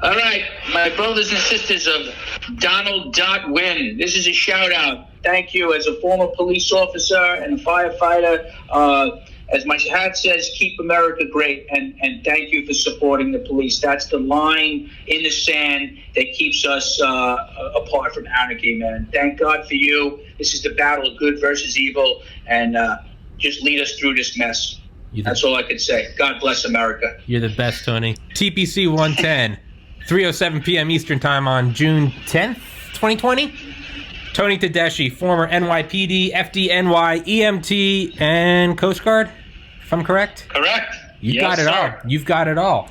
All right, my brothers and sisters of Donald Win. This is a shout out. Thank you as a former police officer and a firefighter. As my hat says, keep America great, and thank you for supporting the police. That's the line in the sand that keeps us apart from anarchy, man. Thank God for you. This is the battle of good versus evil, and just lead us through this mess. That's all I could say. God bless America. You're the best, Tony. TPC 110, 3:07 p.m. Eastern Time on June 10th, 2020. Tony Tedeshi, former NYPD, FDNY, EMT, and Coast Guard, if I'm correct? Correct. You got it all. You've got it all.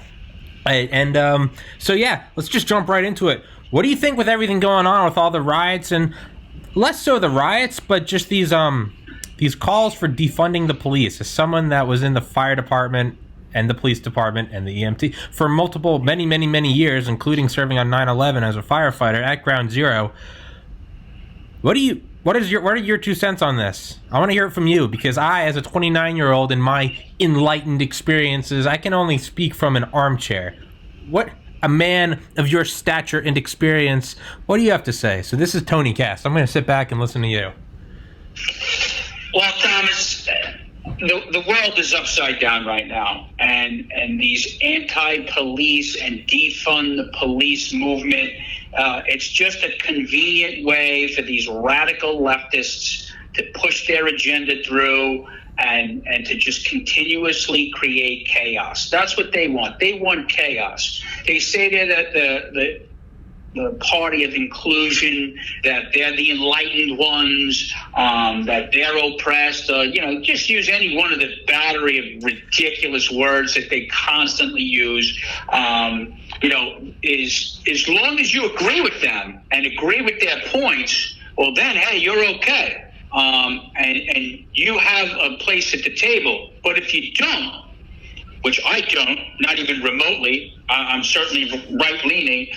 And so, yeah, let's just jump right into it. What do you think with everything going on with all the riots, and less so the riots, but just these calls for defunding the police? As someone that was in the fire department and the police department and the EMT for many years, including serving on 9/11 as a firefighter at Ground Zero, what are your 2 cents on this? I want to hear it from you, because I, as a 29-year-old, in my enlightened experiences, I can only speak from an armchair. What a man of your stature and experience, what do you have to say? So this is Tony Cast. I'm going to sit back and listen to you. Well, Thomas, the world is upside down right now, and these anti-police and defund the police movement, it's just a convenient way for these radical leftists to push their agenda through and to just continuously create chaos. That's what they want. They want chaos. They say that the party of inclusion, that they're the enlightened ones, that they're oppressed, just use any one of the battery of ridiculous words that they constantly use. Is as long as you agree with them and agree with their points, well then, hey, you're okay. And you have a place at the table. But if you don't, which I don't, not even remotely, I'm certainly right-leaning,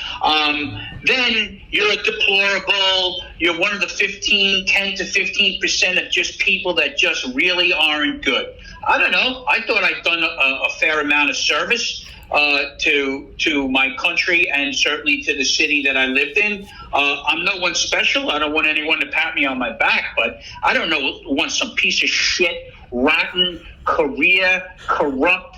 then you're a deplorable, you're one of the 10 to 15% of just people that just really aren't good. I don't know. I thought I'd done a fair amount of service to my country and certainly to the city that I lived in. I'm no one special. I don't want anyone to pat me on my back, but I don't want some piece of shit, rotten, career, corrupt,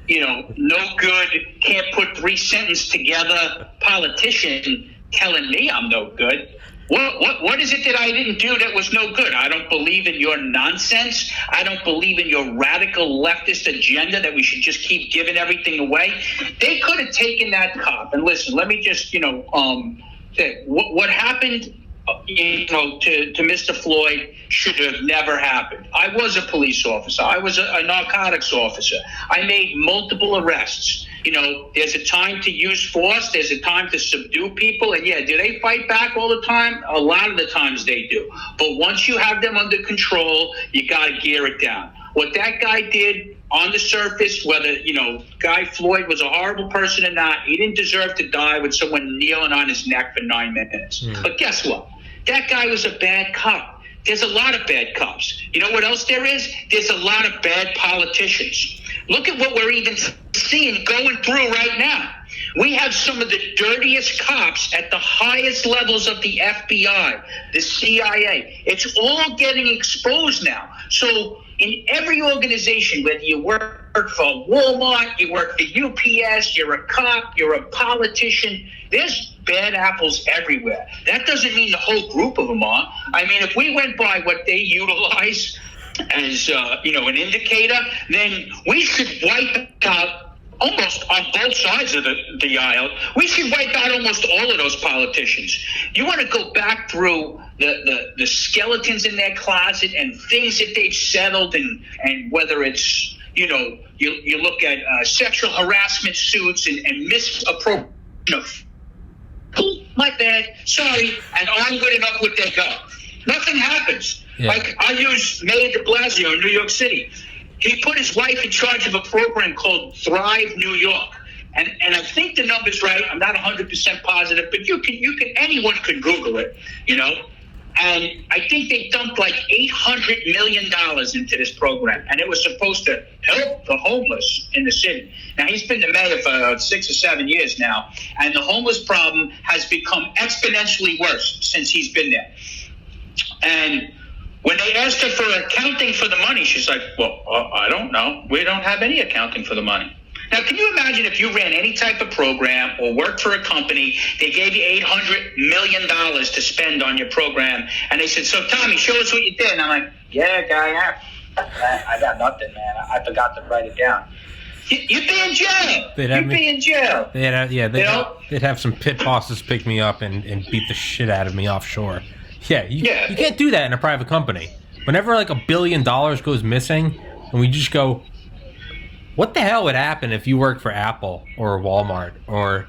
no good, can't put 3 sentences together politician telling me I'm no good. What is it that I didn't do that was no good? I don't believe in your nonsense. I don't believe in your radical leftist agenda that we should just keep giving everything away. They could have taken that cop. And listen, let me just, say what happened, to Mr. Floyd should have never happened. I was a police officer. I was a narcotics officer. I made multiple arrests. There's a time to use force. There's a time to subdue people. And yeah, do they fight back all the time? A lot of the times they do. But once you have them under control, you got to gear it down. What that guy did on the surface, whether, Guy Floyd was a horrible person or not, he didn't deserve to die with someone kneeling on his neck for 9 minutes. But guess what? That guy was a bad cop. There's a lot of bad cops. You know what else there is? There's a lot of bad politicians. Look at what we're even seeing going through right now. We have some of the dirtiest cops at the highest levels of the FBI, the CIA. It's all getting exposed now. So in every organization, whether you work for Walmart, you work for UPS, you're a cop, you're a politician, there's bad apples everywhere. That doesn't mean the whole group of them are. I mean, if we went by what they utilize as, an indicator, then we should wipe out almost on both sides of the aisle. We should wipe out almost all of those politicians. You want to go back through the skeletons in their closet and things that they've settled, and whether it's, you look at sexual harassment suits and misappropriation of, my bad, sorry, and on good enough would they go. Nothing happens. Yeah. Like, I use Mayor de Blasio in New York City. He put his wife in charge of a program called Thrive New York. And I think the number's right. I'm not 100% positive, but anyone can Google it, And I think they dumped like $800 million into this program, and it was supposed to help the homeless in the city. Now, he's been the mayor for 6 or 7 years now, and the homeless problem has become exponentially worse since he's been there. And when they asked her for accounting for the money, she's like, well, I don't know. We don't have any accounting for the money. Now, can you imagine if you ran any type of program or worked for a company, they gave you $800 million to spend on your program, and they said, so, Tommy, show us what you did. And I'm like, yeah, guy, I got nothing, man. I forgot to write it down. You'd be in jail. You'd be in jail. They'd have some pit bosses pick me up and beat the shit out of me offshore. You can't do that in a private company. Whenever like $1 billion goes missing, and we just go, what the hell would happen if you worked for Apple or Walmart or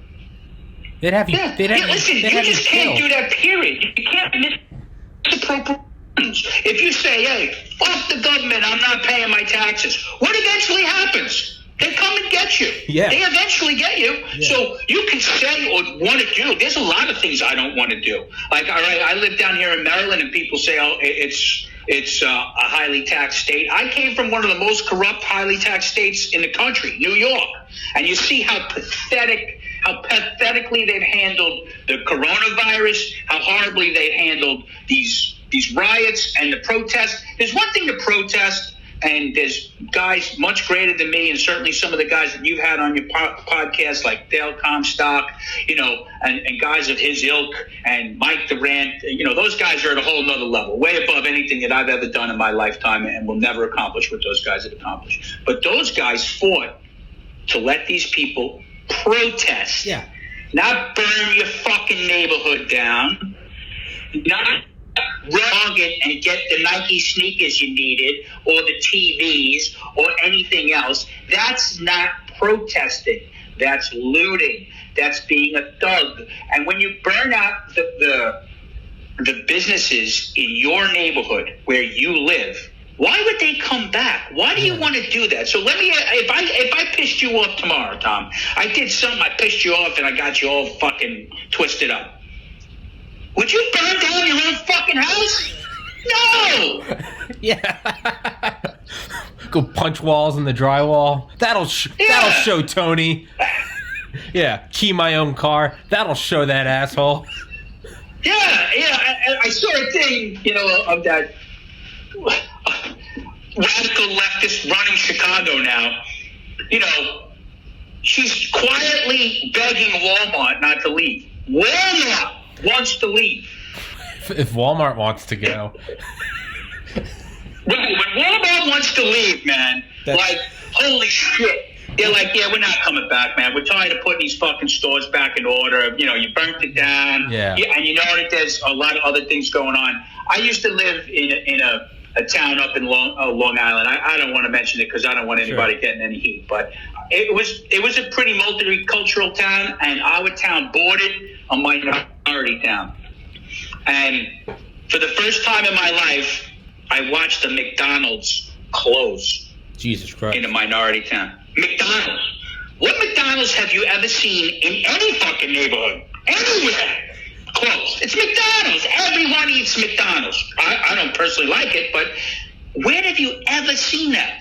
they'd have you? Listen, you just can't do that. Period. You can't misappropriate. If you say, "Hey, fuck the government, I'm not paying my taxes," what eventually happens? They come and get you. Yeah. They eventually get you. Yeah. So you can say or want to do. There's a lot of things I don't want to do. Like, all right, I live down here in Maryland, and people say, "Oh, it's a highly taxed state." I came from one of the most corrupt, highly taxed states in the country, New York. And you see how pathetically they've handled the coronavirus, how horribly they handled these riots and the protests. There's one thing to protest, and there's guys much greater than me, and certainly some of the guys that you've had on your podcast, like Dale Comstock, and guys of his ilk, and Mike Durant. Those guys are at a whole nother level, way above anything that I've ever done in my lifetime, and will never accomplish what those guys have accomplished. But those guys fought to let these people protest, not burn your fucking neighborhood down, not rug it and get the Nike sneakers you needed, or the TVs, or anything else. That's not protesting. That's looting. That's being a thug. And when you burn out the businesses in your neighborhood where you live, why would they come back? Why do you want to do that? So let me, if I pissed you off tomorrow, Tom, I did something, I pissed you off and I got you all fucking twisted up. Would you burn down your own fucking house? No! Yeah. Go punch walls in the drywall. That'll show Tony. Yeah, key my own car. That'll show that asshole. Yeah. I saw a thing, of that radical leftist running Chicago now. She's quietly begging Walmart not to leave. Walmart wants to leave. If Walmart wants to go. Right, when Walmart wants to leave, man, holy shit. They're like, yeah, we're not coming back, man. We're tired of putting these fucking stores back in order. You burnt it down. Yeah. And you know that there's a lot of other things going on. I used to live in a town up in Long Island. I don't want to mention it because I don't want anybody getting any heat. But it was a pretty multicultural town, and our town bordered a minority town. And for the first time in my life, I watched a McDonald's close. Jesus Christ. In a minority town. McDonald's. What McDonald's have you ever seen in any fucking neighborhood? Anywhere. Close. It's McDonald's. Everyone eats McDonald's. I don't personally like it, but where have you ever seen that?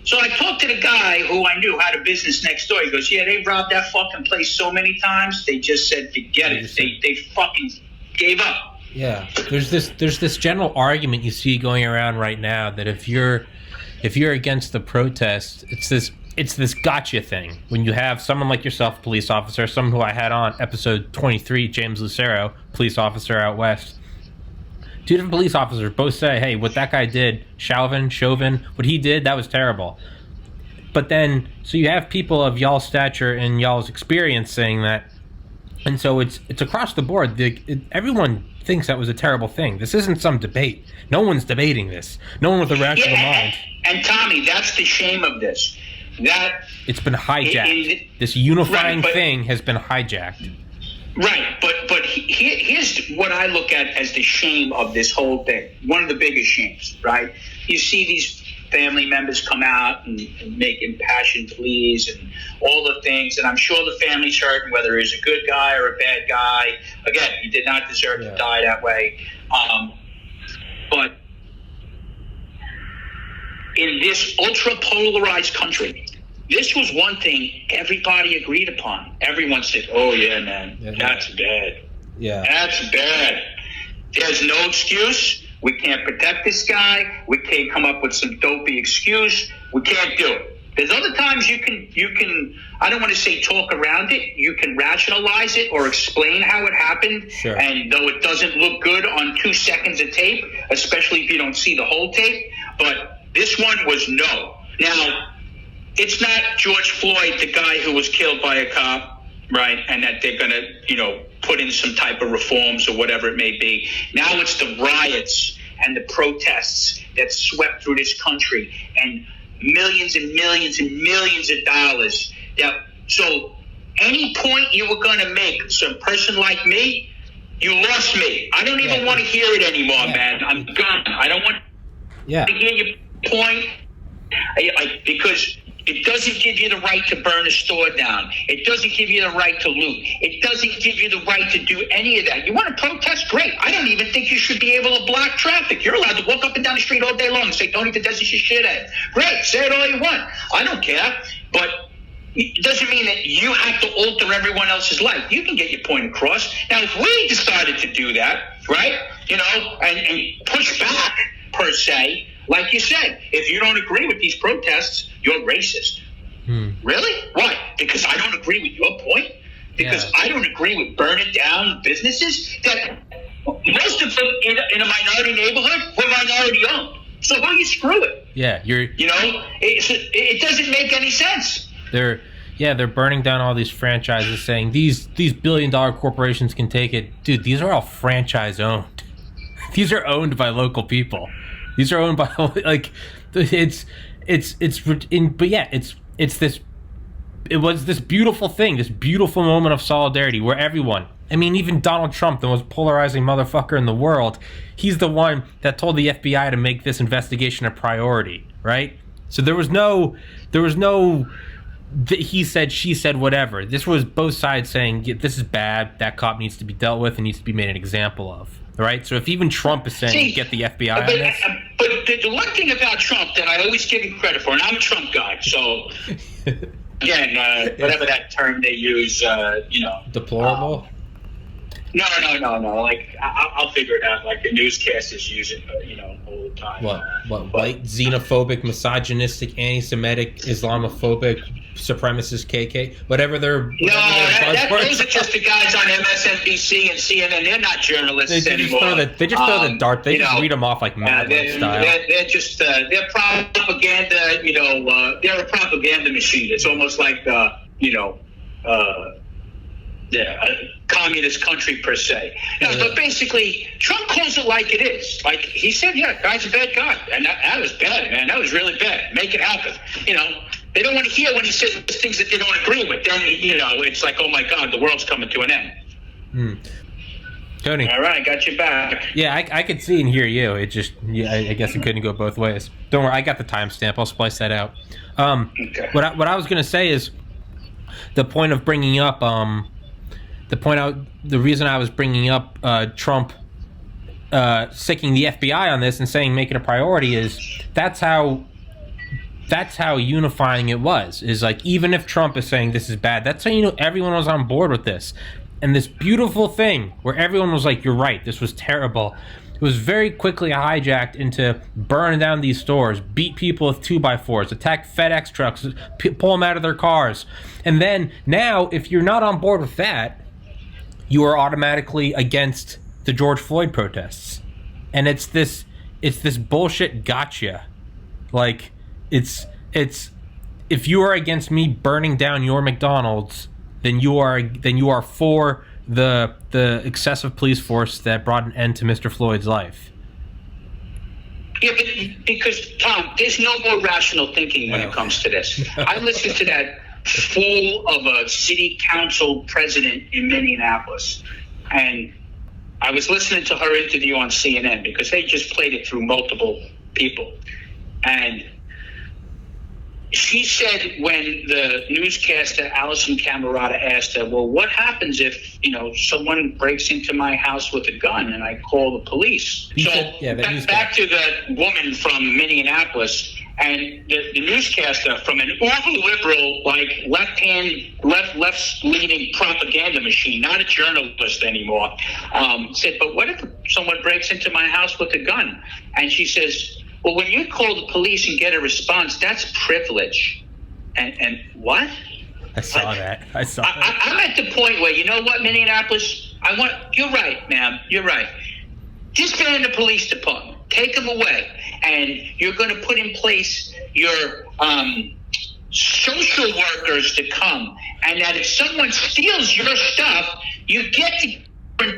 So I talked to the guy who I knew had a business next door. He goes, yeah, they robbed that fucking place so many times. They just said, forget it. They fucking gave up. Yeah. There's this general argument you see going around right now that if you're against the protest, it's this gotcha thing. When you have someone like yourself, police officer, someone who I had on episode 23, James Lucero, police officer out west. Two different police officers both say, hey, what that guy did, Chauvin, what he did, that was terrible. But then, so you have people of y'all's stature and y'all's experience saying that, and so it's across the board. Everyone thinks that was a terrible thing. This isn't some debate. No one's debating this. No one with a rational mind. And Tommy, that's the shame of this. That it's been hijacked. This unifying thing has been hijacked. Right, but here's what I look at as the shame of this whole thing. One of the biggest shames, right? You see these family members come out and make impassioned pleas and all the things, and I'm sure the family's hurting, whether he's a good guy or a bad guy. Again, he did not deserve to die that way. But in this ultra polarized country, this was one thing everybody agreed upon. Everyone said, "Oh yeah, man, that's bad. Yeah, that's bad. There's no excuse. We can't protect this guy. We can't come up with some dopey excuse. We can't do it." There's other times you can. I don't want to say talk around it. You can rationalize it or explain how it happened. Sure. And though it doesn't look good on 2 seconds of tape, especially if you don't see the whole tape, but this one was no. Now, it's not George Floyd, the guy who was killed by a cop, right? And that they're going to, put in some type of reforms or whatever it may be. Now it's the riots and the protests that swept through this country and millions and millions and millions of dollars. So any point you were going to make, some person like me, you lost me. I don't even want to hear it anymore, man. I'm gone. I don't want to hear your point because it doesn't give you the right to burn a store down. It doesn't give you the right to loot. It doesn't give you the right to do any of that. You want to protest? Great. I don't even think you should be able to block traffic. You're allowed to walk up and down the street all day long and say, Tony Tedeshi shit at. Great. Say it all you want. I don't care. But it doesn't mean that you have to alter everyone else's life. You can get your point across. Now, if we decided to do that, right, and push back, per se, like you said, if you don't agree with these protests, you're racist. Really? Why? Because I don't agree with your point? Because I don't agree with burning down businesses that most of them in a minority neighborhood were minority owned. So who you screw it? Yeah, it doesn't make any sense. They're burning down all these franchises, saying these billion-dollar corporations can take it. Dude, these are all franchise owned. These are owned by local people. These are owned by it was this beautiful thing, this beautiful moment of solidarity where everyone, I mean, even Donald Trump, the most polarizing motherfucker in the world, he's the one that told the FBI to make this investigation a priority, right? So there was no he said, she said, whatever. This was both sides saying, this is bad, that cop needs to be dealt with and needs to be made an example of, right? So if even Trump is saying, get the FBI on this. But the one thing about Trump that I always give him credit for, and I'm a Trump guy, so, again, whatever that term they use, Deplorable? No. Like, I'll figure it out. Like, the newscasters use it, all the time. What white, xenophobic, misogynistic, anti-Semitic, Islamophobic, supremacist, KK, whatever they're... those are just the guys on MSNBC and CNN. They're not journalists anymore. They just throw the dart. They just read them off like Mad Men style. They're just... they're propaganda, they're a propaganda machine. It's almost like, a communist country per se. But basically, Trump calls it like it is. Like he said, guy's a bad guy. And that was bad, man. That was really bad. Make it happen. They don't want to hear when he says things that they don't agree with. Then, it's like, oh my God, the world's coming to an end. Tony. All right, got you back. Yeah, I could see and hear you. It just, I guess it couldn't go both ways. Don't worry, I got the timestamp. I'll splice that out. Okay. What I was going to say is the point of bringing up, the reason I was bringing up Trump sicking the FBI on this and saying make it a priority is that's how unifying it was. Is like, even if Trump is saying this is bad, that's how everyone was on board with this. And this beautiful thing where everyone was like, you're right, this was terrible. It was very quickly hijacked into burn down these stores, beat people with 2x4s, attack FedEx trucks, pull them out of their cars. And then now, if you're not on board with that, you are automatically against the George Floyd protests. And it's this bullshit gotcha. Like, it's if you are against me burning down your McDonald's, then you are for the excessive police force that brought an end to Mr. Floyd's life. Yeah, but because, Tom, there's no more rational thinking when it comes to this. I listened to that fool of a city council president in Minneapolis, and I was listening to her interview on CNN because they just played it through multiple people. And she said when the newscaster Allison Camerata asked her, well, what happens if, someone breaks into my house with a gun and I call the police? Back to the woman from Minneapolis, and the newscaster from an ultra-liberal, left-leaning propaganda machine, not a journalist anymore, said, but what if someone breaks into my house with a gun? And she says, well, when you call the police and get a response, that's privilege. And what? I saw that. I'm at the point where, you know what, Minneapolis? You're right, ma'am. You're right. Disband the police department. Take them away. And you're going to put in place your social workers to come. And that if someone steals your stuff, you get to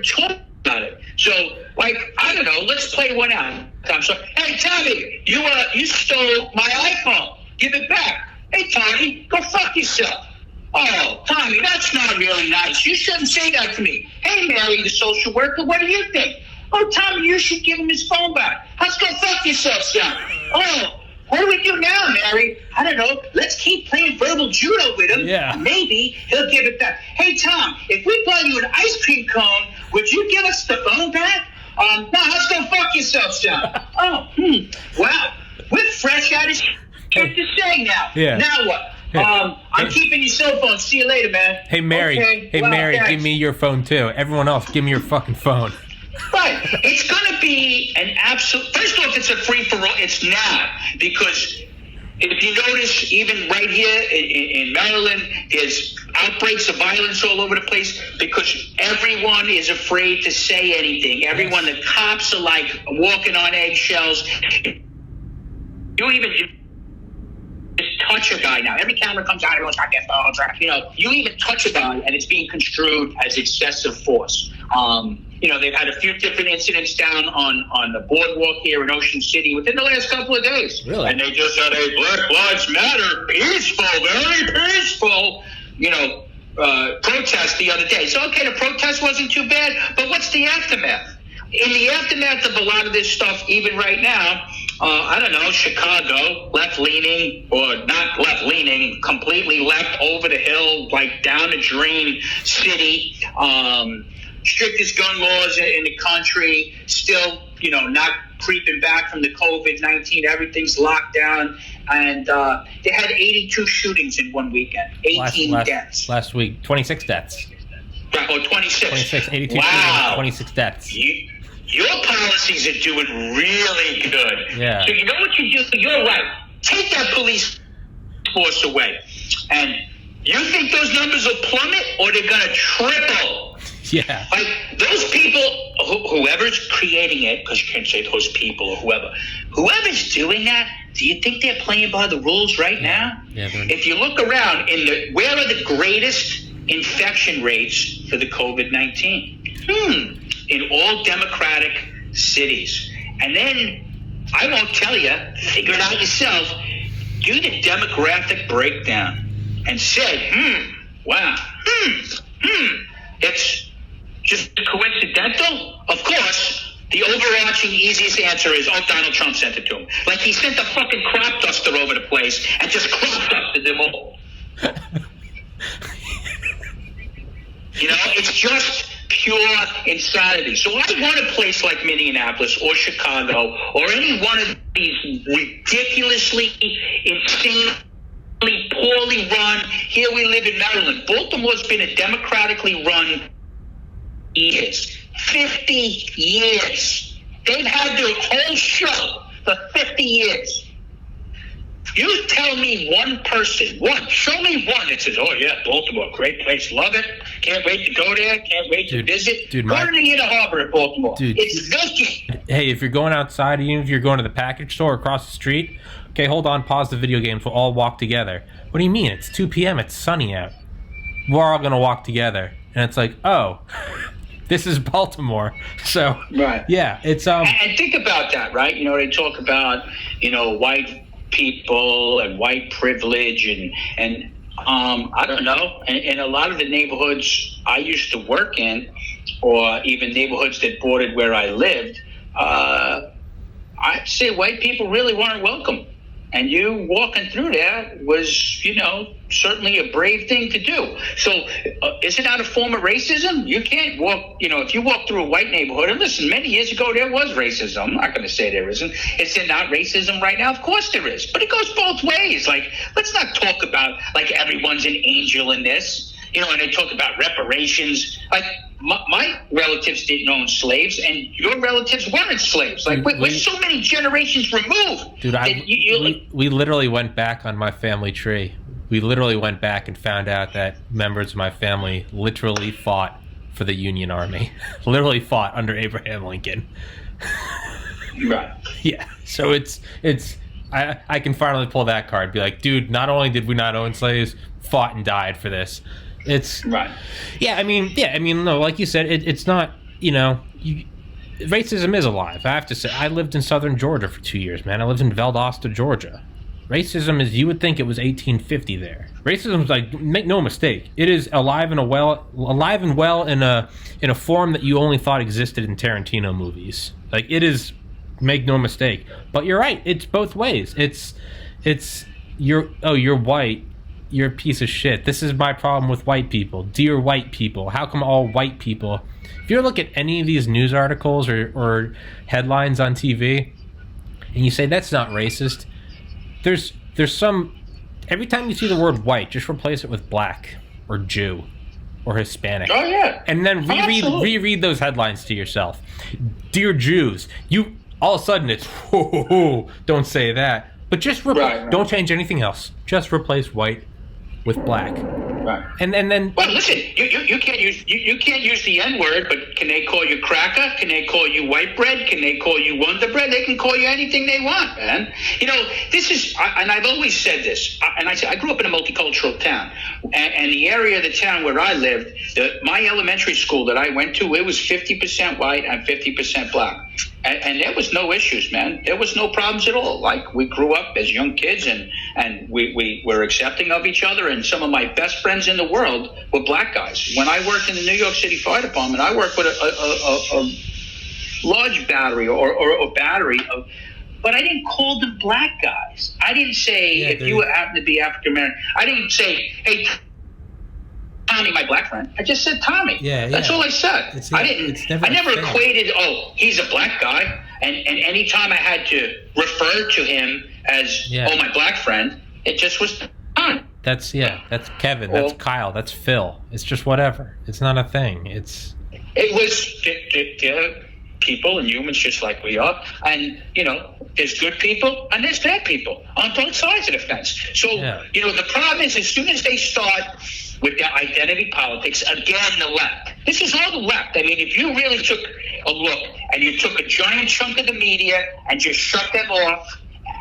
talk about it. So, I don't know, let's play one out. Tom, so, hey, Tommy, you stole my iPhone. Give it back. Hey, Tommy, go fuck yourself. Oh, Tommy, that's not really nice. You shouldn't say that to me. Hey, Mary, the social worker, what do you think? Oh, Tommy, you should give him his phone back. Let's go fuck yourself, son. Oh, what do we do now, Mary? I don't know. Let's keep playing verbal judo with him. Yeah. Maybe he'll give it back. Hey, Tom, if we buy you an ice cream cone, would you give us the phone back? No, let's go fuck yourself, son. Wow. We're fresh out of shit to say now. Yeah. Now what? I'm keeping your cell phone. See you later, man. Hey, Mary. Okay. Hey, Well, Mary, thanks. give me your phone, too. Everyone else, give me your fucking phone. Right. It's going to be an absolute... First off, it's a free-for-all. It's now. Because if you notice, even right here in Maryland, there's outbreaks of violence all over the place because everyone is afraid to say anything. Everyone, the cops are like walking on eggshells. You even just touch a guy now. Every camera comes out, everyone's got their phones. You even touch a guy, and it's being construed as excessive force. They've had a few different incidents down on the boardwalk here in Ocean City within the last couple of days. Really? And they just had a Black Lives Matter peaceful, very peaceful, protest the other day. So, okay, the protest wasn't too bad, but what's the aftermath? In the aftermath of a lot of this stuff, even right now, I don't know, Chicago, left-leaning, or not left-leaning, completely left over the hill, like down the drain city, strictest gun laws in the country, still, not creeping back from the COVID-19. Everything's locked down. And they had 82 shootings in one weekend, 18 deaths. Last week, 26 deaths. Right, or 26. 26, 82 wow. shootings, 26 deaths. Your policies are doing really good. Yeah. So you know what you do? You're right. Take that police force away. And you think those numbers will plummet or they're going to triple? Yeah. Like those people, whoever's creating it, because you can't say those people or whoever's doing that, do you think they're playing by the rules right now? Yeah. If you look around, where are the greatest infection rates for the COVID-19? In all democratic cities. And then, I won't tell you, figure it out yourself, do the demographic breakdown and say, wow, it's just coincidental? Of course, the overarching easiest answer is, Donald Trump sent it to him. Like he sent a fucking crop duster over the place and just crop dusted them all. It's just pure insanity. So I want a place like Minneapolis or Chicago or any one of these ridiculously, insanely, poorly run. Here we live in Maryland. Baltimore's been a democratically run years. 50 years. They've had their whole show for 50 years. You tell me one person, show me one that says, oh yeah, Baltimore, great place, love it, can't wait to go there, can't wait to visit. Go to the Inner Harbor at Baltimore. It's vacant. Hey, if you're going outside, even if you're going to the package store across the street, okay, hold on, pause the video games, we'll all walk together. What do you mean? It's 2 p.m., it's sunny out. We're all going to walk together. And it's like, oh, this is Baltimore. So, right. Yeah, it's... And think about that, right? They talk about, white people and white privilege and I don't know. In a lot of the neighborhoods I used to work in, or even neighborhoods that bordered where I lived, I'd say white people really weren't welcome. And you walking through there was, certainly a brave thing to do. So is it not a form of racism? You can't walk, if you walk through a white neighborhood, and listen, many years ago there was racism. I'm not going to say there isn't. Is there not racism right now? Of course there is. But it goes both ways. Like, let's not talk about like everyone's an angel in this. And they talk about reparations. Like, my relatives didn't own slaves, and your relatives weren't slaves. Like, we're so many generations removed. Dude, we literally went back on my family tree. We literally went back and found out that members of my family literally fought for the Union Army. Literally fought under Abraham Lincoln. Right. Yeah. So I can finally pull that card. Be like, dude, not only did we not own slaves, fought and died for this. It's right. No, like you said, it's not, racism is alive. I have to say, I lived in southern Georgia for 2 years, man. I lived in Valdosta, Georgia. Racism is, you would think it was 1850 there. Racism is like, make no mistake, it is alive and well in a form that you only thought existed in Tarantino movies. Like, it is, make no mistake. But you're right, it's both ways. You're white. You're a piece of shit. This is my problem with white people. Dear white people. How come all white people... If you look at any of these news articles or headlines on TV, and you say, that's not racist, there's some... Every time you see the word white, just replace it with black or Jew or Hispanic. Oh, yeah. And then reread those headlines to yourself. Dear Jews. All of a sudden it's, don't say that. But just right. Don't change anything else. Just replace white with black. Right. And then well, listen, you can't use the N-word, but can they call you cracker? Can they call you white bread? Can they call you Wonder Bread? They can call you anything they want, man. This is, and I've always said this, and I grew up in a multicultural town, and the area of the town where I lived, my elementary school that I went to, it was 50% white and 50% black. And there was no issues, man. There was no problems at all. Like, we grew up as young kids, and we were accepting of each other. And some of my best friends in the world were black guys. When I worked in the New York City Fire Department, I worked with a large battery or a battery of, but I didn't call them black guys. I didn't say, if you happen to be African American, I didn't say, hey, Tommy, my black friend. I just said Tommy. Yeah. That's all I said. I never equated, he's a black guy. And any time I had to refer to him as, my black friend, it just was Tommy. That's Kevin, that's Kyle, that's Phil. It's just whatever. It's not a thing. It was people and humans just like we are. And, there's good people and there's bad people on both sides of the fence. So, the problem is, as soon as they start with their identity politics, again, the left. This is all the left. I mean, if you really took a look and you took a giant chunk of the media and just shut them off,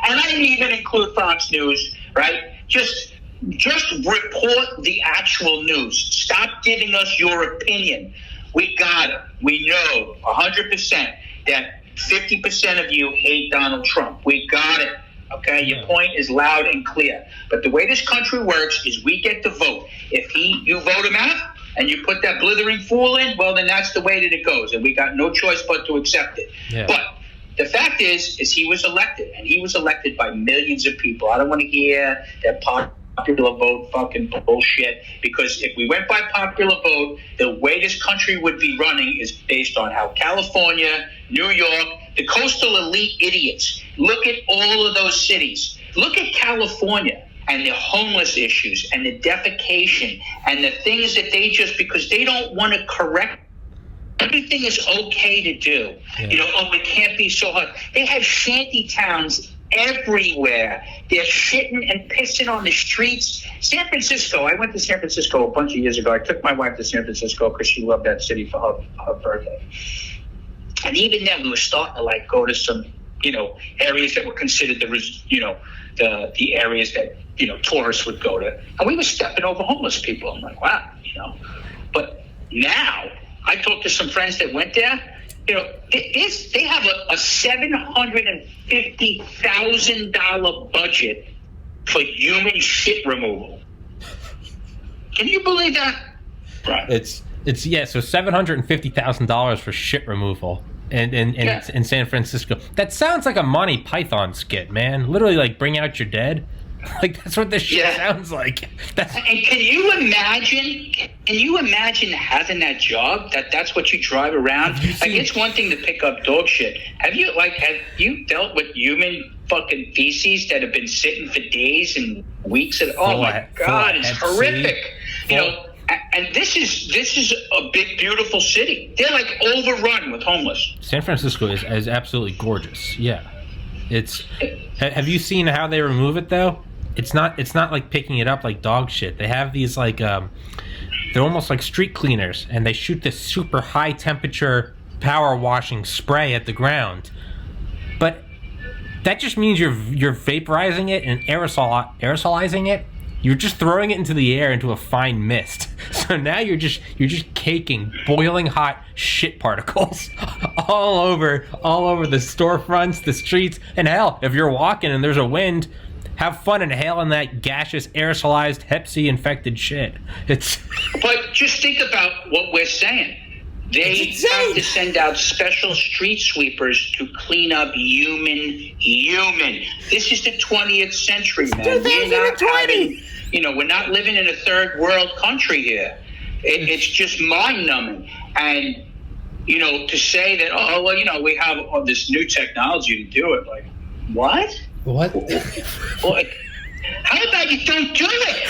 and I didn't even include Fox News, right? Just report the actual news. Stop giving us your opinion. We got it. We know 100% that 50% of you hate Donald Trump. We got it. Okay, your point is loud and clear. But the way this country works is we get to vote. If you vote him out and you put that blithering fool in, well, then that's the way that it goes. And we got no choice but to accept it. Yeah. But the fact is he was elected, and he was elected by millions of people. I don't want to hear that popular vote fucking bullshit, because if we went by popular vote, the way this country would be running is based on how California, New York, the coastal elite idiots, look at all of those cities. Look at California and the homeless issues and the defecation and the things that they just, because they don't want to correct. Everything is okay to do. Yeah. It can't be so hard. They have shanty towns everywhere. They're shitting and pissing on the streets. San Francisco, I went to San Francisco a bunch of years ago. I took my wife to San Francisco because she loved that city for her birthday. And even then, we were starting to go to some, areas that were considered the areas that, tourists would go to. And we were stepping over homeless people. I'm like, wow, But now, I talked to some friends that went there. They have a $750,000 budget for human shit removal. Can you believe that? Right. So $750,000 for shit removal. in San Francisco. That sounds like a Monty Python skit, man. Literally, like, bring out your dead. Like, that's what this shit sounds like. And can you imagine? Can you imagine having that job? That's what you drive around. Like, it's one thing to pick up dog shit. Have you dealt with human fucking feces that have been sitting for days and weeks? Oh my God, it's horrific. You know. And this is a big, beautiful city. They're like overrun with homeless. San Francisco is absolutely gorgeous. Yeah, Have you seen how they remove it though? It's not like picking it up like dog shit. They have these like they're almost like street cleaners, and they shoot this super high temperature power washing spray at the ground. But that just means you're vaporizing it and aerosolizing it. You're just throwing it into the air into a fine mist. So now you're just caking boiling hot shit particles all over the storefronts, the streets, and hell, if you're walking and there's a wind, have fun inhaling that gaseous aerosolized Hep C infected shit. But just think about what we're saying. They have to send out special street sweepers to clean up human. This is the 20th century, man. We're not living in a third world country here. It's just mind-numbing. And, to say that, we have this new technology to do it. Like, what? What? Well, how about you don't do it?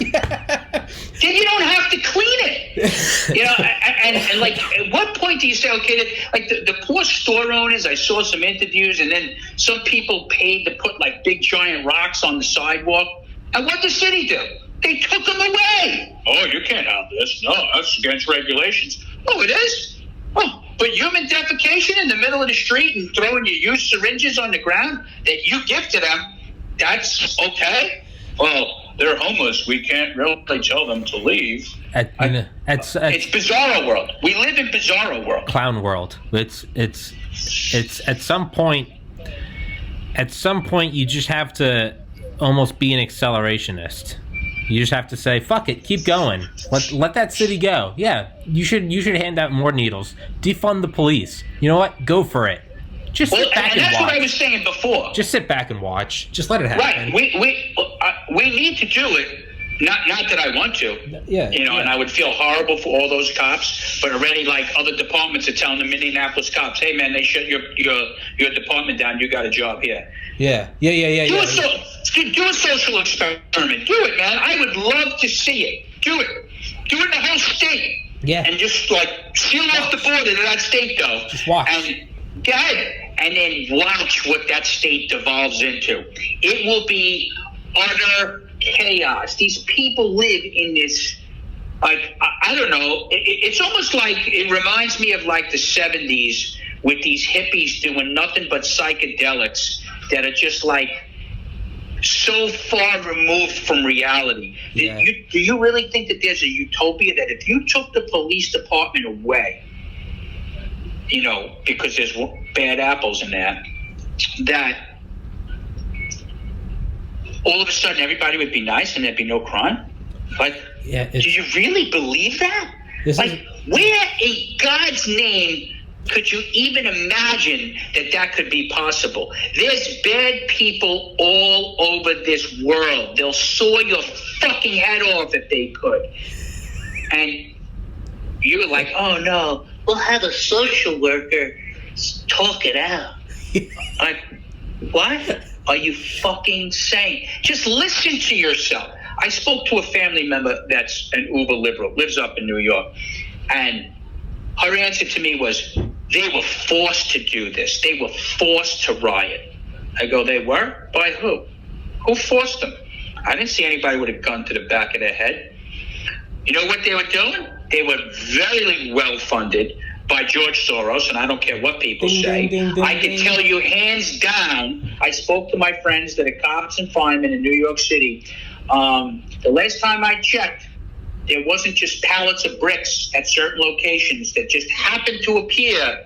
Then you don't have to clean it. And like, at what point do you say, okay, like the poor store owners, I saw some interviews, and then some people paid to put like big giant rocks on the sidewalk. And what did the city do? They took them away. Oh, you can't have this. No, that's against regulations. Oh, it is? Oh, but human defecation in the middle of the street and throwing your used syringes on the ground that you give to them, that's okay? Well, they're homeless. We can't really tell them to leave. It's bizarro world. We live in bizarro world. Clown world. It's at some point you just have to almost be an accelerationist. You just have to say, fuck it, keep going. Let that city go. Yeah, you should hand out more needles. Defund the police. You know what? Go for it. Just sit back and watch. That's what I was saying before. Just sit back and watch. Just let it happen. Right. We need to do it. Not that I want to. Yeah. And I would feel horrible for all those cops. But already, like, other departments are telling the Minneapolis cops, "Hey, man, they shut your department down. You got a job here." Yeah. Do a social experiment. Do it, man. I would love to see it. Do it. Do it in the whole state. Yeah. And just like seal off the border to that state, though. Just watch. And then watch what that state devolves into. It will be utter chaos. These people live in this, like, I don't know. It's almost like, it reminds me of like the 70s with these hippies doing nothing but psychedelics that are just like so far removed from reality. Yeah. Do you really think that there's a utopia that if you took the police department away, because there's bad apples in that all of a sudden everybody would be nice and there'd be no crime? Like, do you really believe that? Where in God's name could you even imagine that could be possible? There's bad people all over this world. They'll saw your fucking head off if they could. And you're like, oh no, we'll have a social worker talk it out. Like, what are you fucking saying? Just listen to yourself. I spoke to a family member that's an uber liberal, lives up in New York, and her answer to me was, they were forced to do this. They were forced to riot. I go, they were? By who? Who forced them? I didn't see anybody with a gun to the back of their head. You know what they were doing? They were very well funded by George Soros, and I don't care what people say. I can tell you hands down, I spoke to my friends that are cops and firemen in New York City. The last time I checked, there wasn't just pallets of bricks at certain locations that just happened to appear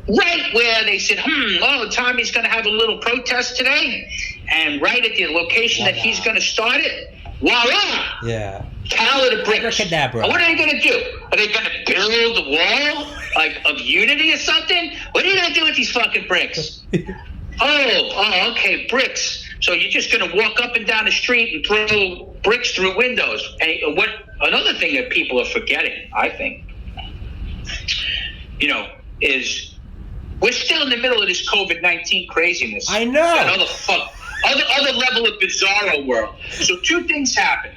right where they said, Tommy's going to have a little protest today. And right at the location that he's going to start it, voila! Yeah. Pallet of bricks. Abracadabra. What are they going to do? Are they going to build a wall? of unity or something? What are you gonna do with these fucking bricks? Okay, bricks. So you're just gonna walk up and down the street and throw bricks through windows? And what? Another thing that people are forgetting, I think, is we're still in the middle of this COVID-19 craziness. I know. Other level of bizarro world. So two things happen.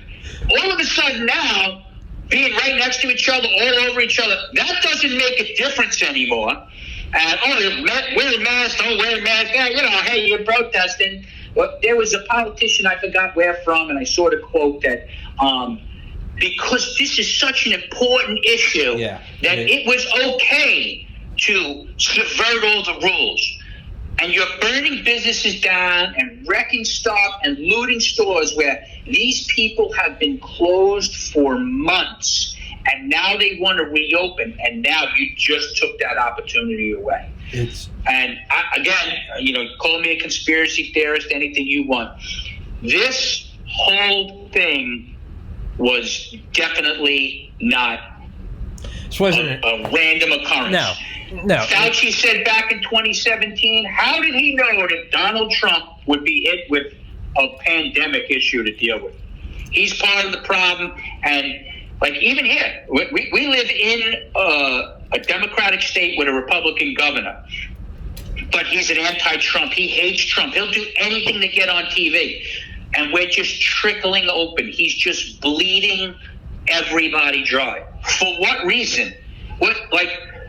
All of a sudden now, being right next to each other, all over each other, that doesn't make a difference anymore. And wear a mask, don't wear a mask. Yeah, hey, you're protesting. Well, there was a politician, I forgot where from, and I saw the quote that because this is such an important issue that it was okay to subvert all the rules. And you're burning businesses down and wrecking stuff and looting stores where these people have been closed for months, and now they want to reopen, and now you just took that opportunity away. Call me a conspiracy theorist, anything you want. This whole thing was definitely not a random occurrence. No. Fauci said back in 2017, how did he know that Donald Trump would be hit with a pandemic issue to deal with? He's part of the problem. And even here, we live in a Democratic state with a Republican governor. But he's an anti-Trump. He hates Trump. He'll do anything to get on TV. And we're just trickling open. He's just bleeding everybody dry. For what reason?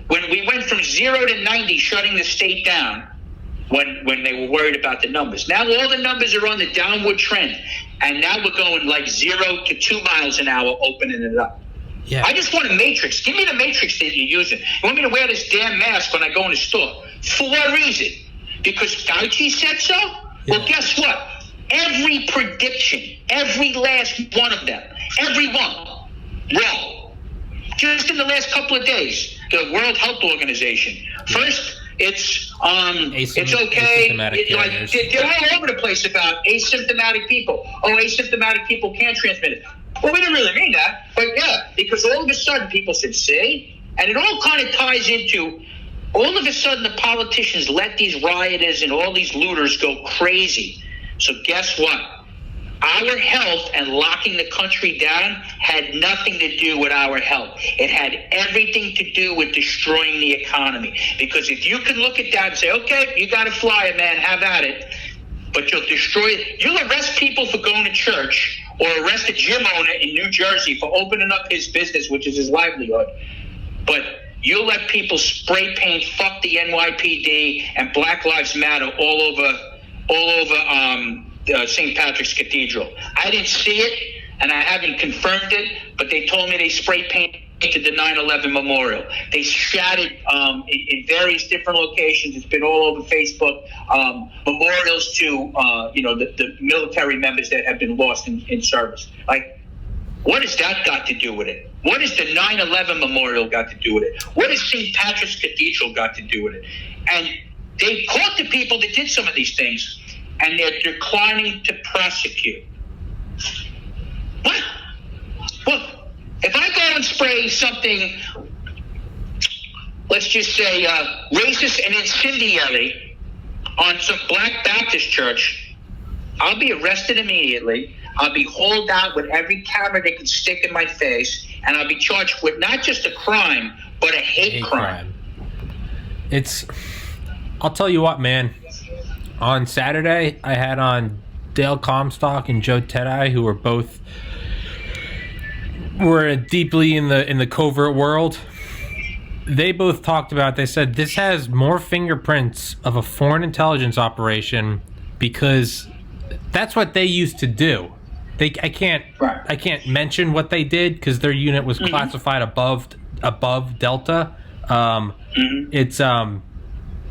When we went from 0 to 90, shutting the state down, when they were worried about the numbers. Now all the numbers are on the downward trend, and now we're going 0 to 2 miles an hour, opening it up. Yeah. I just want a matrix. Give me the matrix that you're using. You want me to wear this damn mask when I go in the store? For what reason? Because Fauci said so? Yeah. Well, guess what? Every prediction, every last one of them, every one, wrong. Just in the last couple of days, the World Health Organization. First, it's okay. They're all over the place about asymptomatic people. Asymptomatic people can't transmit it. Well, we didn't really mean that, but yeah, because all of a sudden people said, see? And it all kind of ties into, all of a sudden the politicians let these rioters and all these looters go crazy. So guess what? Our health and locking the country down had nothing to do with our health. It had everything to do with destroying the economy. Because if you can look at that and say, okay, you got a flyer, man, have at it. But you'll destroy it. You'll arrest people for going to church, or arrest a gym owner in New Jersey for opening up his business, which is his livelihood. But you'll let people spray paint, fuck the NYPD and Black Lives Matter all over St. Patrick's Cathedral. I didn't see it, and I haven't confirmed it, but they told me they spray painted the 9/11 memorial. They shattered in various different locations. It's been all over Facebook. Memorials to the military members that have been lost in service. What has that got to do with it? What has the 9/11 memorial got to do with it? What has St. Patrick's Cathedral got to do with it? And they caught the people that did some of these things, and they're declining to prosecute. What? Well, if I go and spray something, let's just say racist and incendiary on some Black Baptist church, I'll be arrested immediately. I'll be hauled out with every camera they can stick in my face, and I'll be charged with not just a crime, but a hate crime. I'll tell you what, man. On Saturday, I had on Dale Comstock and Joe Tedeshi, who were deeply in the covert world. They both talked about, they said this has more fingerprints of a foreign intelligence operation, because that's what they used to do. I can't mention what they did because their unit was classified above Delta. It's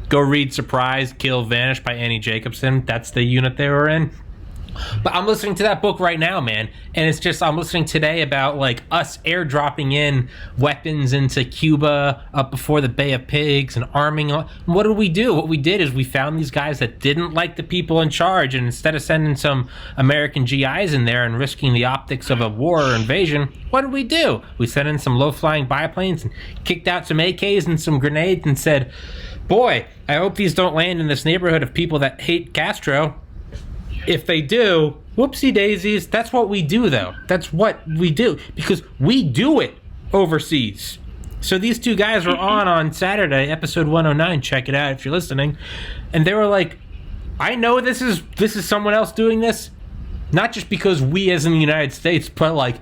Go Read Surprise, Kill, Vanish by Annie Jacobson. That's the unit they were in. But I'm listening to that book right now, man, and it's just I'm listening today about like us airdropping in weapons into Cuba up before the Bay of Pigs and arming. What did we do? What we did is we found these guys that didn't like the people in charge, and instead of sending some American GIs in there and risking the optics of a war or invasion, what did we do? We sent in some low-flying biplanes and kicked out some AKs and some grenades and said, "Boy, I hope these don't land in this neighborhood of people that hate Castro. If they do, whoopsie daisies." That's what we do, though. That's what we do, because we do it overseas. So these two guys were on Saturday, episode 109. Check it out if you're listening. And they were like, I know this is someone else doing this, not just because we as in the United States, but like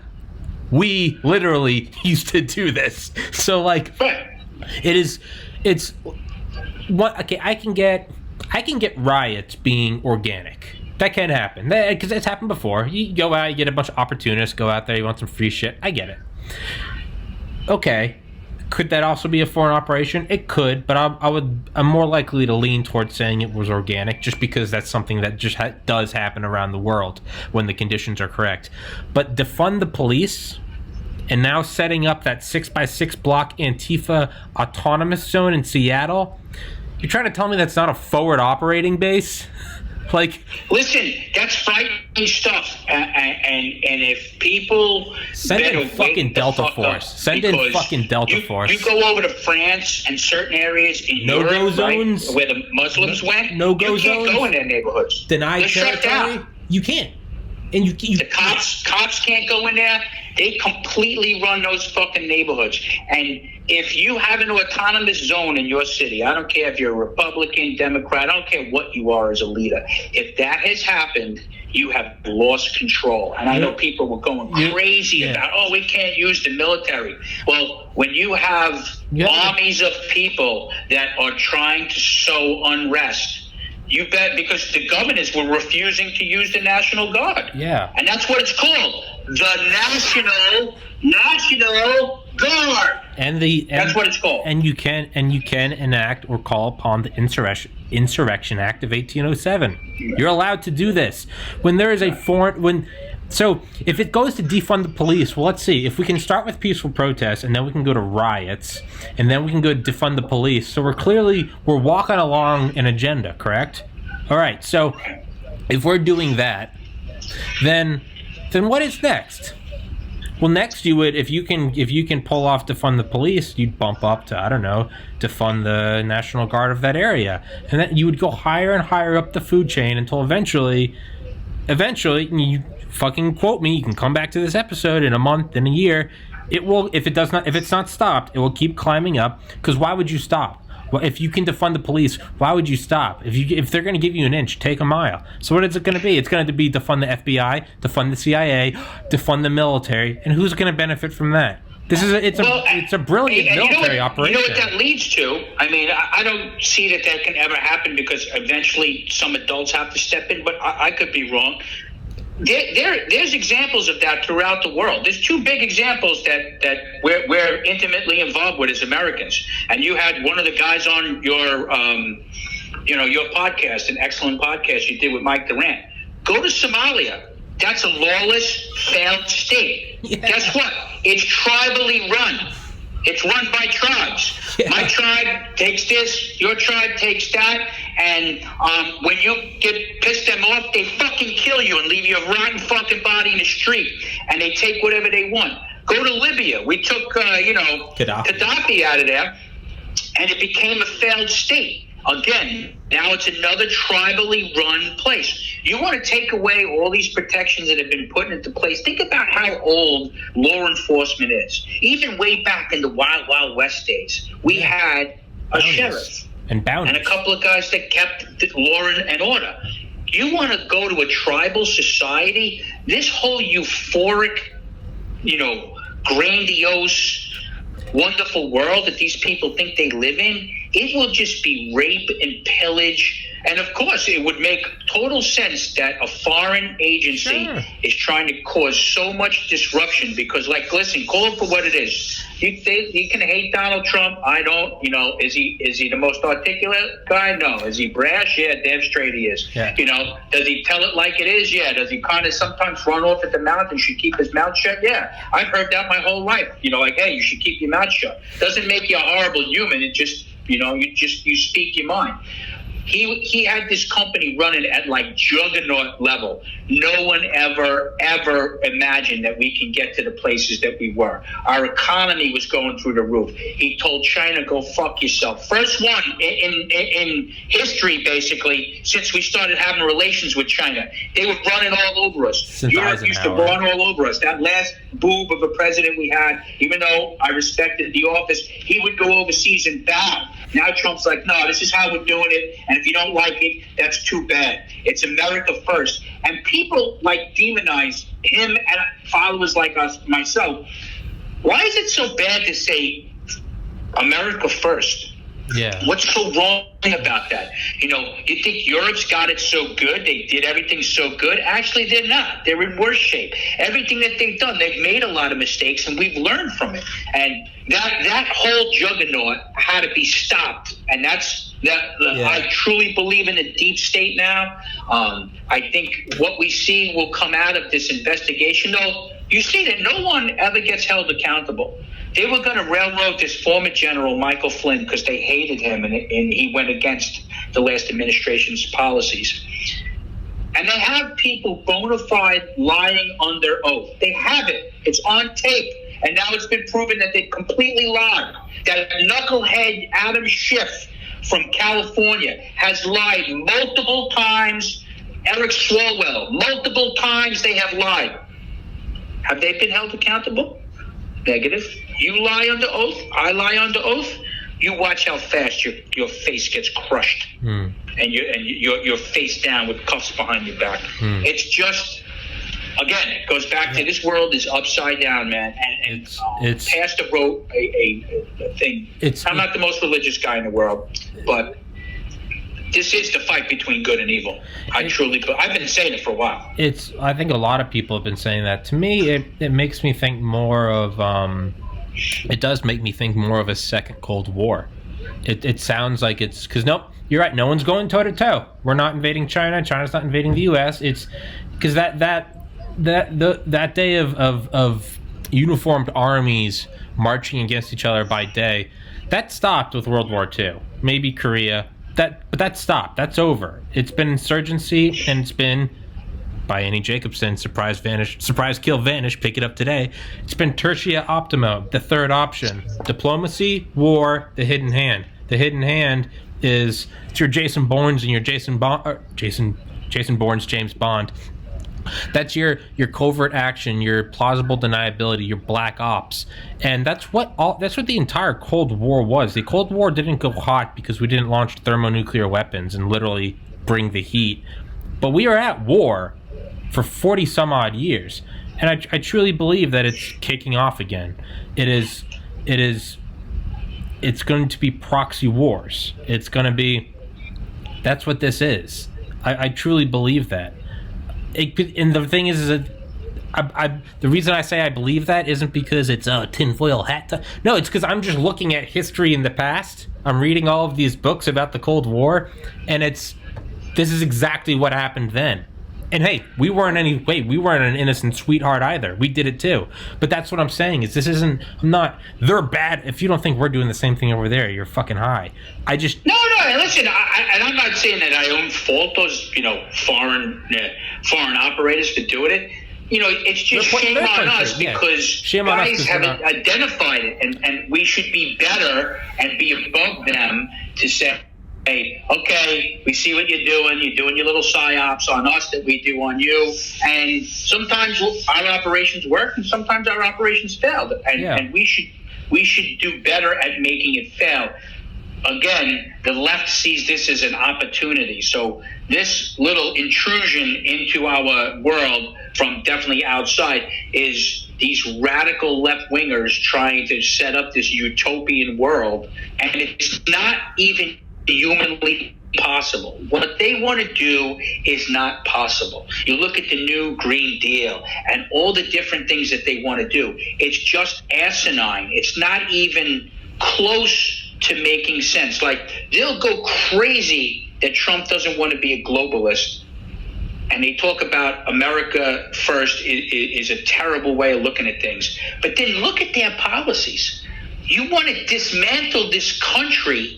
we literally used to do this. So like it's what, okay, I can get riots being organic. That can happen, because it's happened before. You go out, you get a bunch of opportunists, go out there, you want some free shit. I get it. Okay, could that also be a foreign operation? It could, but I'm more likely to lean towards saying it was organic, just because that's something that just does happen around the world when the conditions are correct. But defund the police, and now setting up that 6x6 block Antifa autonomous zone in Seattle, you're trying to tell me that's not a forward operating base? Like, listen, that's frightening stuff, and if people send in fucking Delta Force, send in fucking Delta Force. You go over to France and certain areas in Europe, zones, right, where the Muslims went. No-go zones. You can't go in their neighborhoods. Denied territory. You can't. And you the cops can't go in there. They completely run those fucking neighborhoods. And if you have an autonomous zone in your city, I don't care if you're a Republican, Democrat, I don't care what you are as a leader. If that has happened, you have lost control. And I know people were going crazy about, oh, we can't use the military. Well, when you have armies of people that are trying to sow unrest, you bet, because the governors were refusing to use the National Guard. Yeah. And that's what it's called. The National Guard. That's what it's called. And you can enact or call upon the Insurrection Act of 1807. You're allowed to do this. When there is a so if it goes to defund the police, well, let's see. If we can start with peaceful protests, and then we can go to riots, and then we can go to defund the police. So we're walking along an agenda, correct? All right. So if we're doing that, then what is next? Well, next you would, if you can pull off defund the police, you'd bump up to, I don't know, defund the National Guard of that area, and then you would go higher and higher up the food chain until eventually, you fucking quote me. You can come back to this episode in a month, in a year. It will, if it's not stopped, it will keep climbing up. Because why would you stop? Well, if you can defund the police, why would you stop? If they're going to give you an inch, take a mile. So what is it going to be? It's going to be defund the FBI, defund the CIA, defund the military, and who's going to benefit from that? It's a brilliant military operation. You know what that leads to? I mean, I don't see that can ever happen, because eventually some adults have to step in, but I could be wrong. There's examples of that throughout the world. There's two big examples that we're intimately involved with as Americans. And you had one of the guys on your podcast, an excellent podcast you did with Mike Durant. Go to Somalia. That's a lawless, failed state. Yeah. Guess what? It's tribally run. It's run by tribes. Yeah. My tribe takes this, your tribe takes that, and when you piss them off, they fucking kill you and leave you a rotten fucking body in the street, and they take whatever they want. Go to Libya. We took, Gaddafi out of there, and it became a failed state. Again, now it's another tribally run place. You want to take away all these protections that have been put into place. Think about how old law enforcement is. Even way back in the Wild Wild West days, we had a sheriff and a couple of guys that kept the law and order. You want to go to a tribal society? This whole euphoric, grandiose, wonderful world that these people think they live in it will just be rape and pillage. And of course, it would make total sense that a foreign agency is trying to cause so much disruption because, like, listen, call it for what it is. You can hate Donald Trump. I don't. You know, is he the most articulate guy? No. Is he brash? Yeah, damn straight he is. Yeah. You know, does he tell it like it is? Yeah. Does he kind of sometimes run off at the mouth and should keep his mouth shut? Yeah. I've heard that my whole life. You know, like, hey, you should keep your mouth shut. Doesn't make you a horrible human. It just, you know, you speak your mind. He had this company running at like juggernaut level. No one ever imagined that we can get to the places that we were. Our economy was going through the roof. He told China, go fuck yourself. First one in history, basically, since we started having relations with China. They were running all over us. Since Europe used to run all over us. That last boob of a president we had, even though I respected the office, he would go overseas and bow. Now Trump's like, no, this is how we're doing it. And if you don't like it, that's too bad. It's America first. And people like demonize him and followers like us, myself. Why is it so bad to say America first? Yeah. What's so wrong about that? You know, you think Europe's got it so good, they did everything so good? Actually, they're not. They're in worse shape. Everything that they've done, they've made a lot of mistakes, and we've learned from it. And that whole juggernaut had to be stopped. And I truly believe in the deep state now. I think what we see will come out of this investigation, though, you see that no one ever gets held accountable. They were going to railroad this former general, Michael Flynn, because they hated him and he went against the last administration's policies. And they have people bona fide lying under oath. They have it. It's on tape. And now it's been proven that they completely lied. That knucklehead Adam Schiff from California has lied multiple times. Eric Swalwell, multiple times they have lied. Have they been held accountable? Negative. You lie under oath. I lie under oath. You watch how fast your face gets crushed, and you're face down with cuffs behind your back. It's just, again, it goes back to this world is upside down, man. And Pastor wrote a thing. I'm not the most religious guy in the world, but this is the fight between good and evil. I've been saying it for a while. I think a lot of people have been saying that. To me, it makes me think more of, it does make me think more of a second Cold War. It sounds like it's, because nope, you're right, no one's going toe to toe. We're not invading China. China's not invading the U.S. It's because that day of uniformed armies marching against each other by day, that stopped with World War II. Maybe Korea. But that stopped. That's over. It's been insurgency, and it's been, by Annie Jacobson, surprise kill vanish, pick it up today. It's been tertia optimo, the third option. Diplomacy, war, the hidden hand. The hidden hand is it's your Jason Bournes and your Jason Bournes, James Bond. That's your covert action, your plausible deniability, your black ops, and that's what the entire Cold War was. The Cold War didn't go hot because we didn't launch thermonuclear weapons and literally bring the heat, but we are at war for 40 some odd years, and I truly believe that it's kicking off again. It's going to be proxy wars. It's going to be. That's what this is. I truly believe that. And the thing is that the reason I say I believe that isn't because it's a tinfoil hat. No, it's because I'm just looking at history in the past. I'm reading all of these books about the Cold War, and this is exactly what happened then. And hey, we weren't an innocent sweetheart either. We did it too. But that's what I'm saying is they're bad. If you don't think we're doing the same thing over there, you're fucking high. No, listen, I'm not saying that I don't fault those, foreign operators for doing it. It's just shame on us because guys haven't identified it, and we should be better and be above them to say, hey, okay, we see what you're doing. You're doing your little psyops on us that we do on you. And sometimes our operations work and sometimes our operations fail. And we should do better at making it fail. Again, the left sees this as an opportunity. So this little intrusion into our world from definitely outside is these radical left-wingers trying to set up this utopian world, and it's not even humanly possible. What they want to do is not possible. You look at the new Green Deal and all the different things that they want to do. It's just asinine. It's not even close to making sense. Like, they'll go crazy that Trump doesn't want to be a globalist. And they talk about America first is a terrible way of looking at things. But then look at their policies. You want to dismantle this country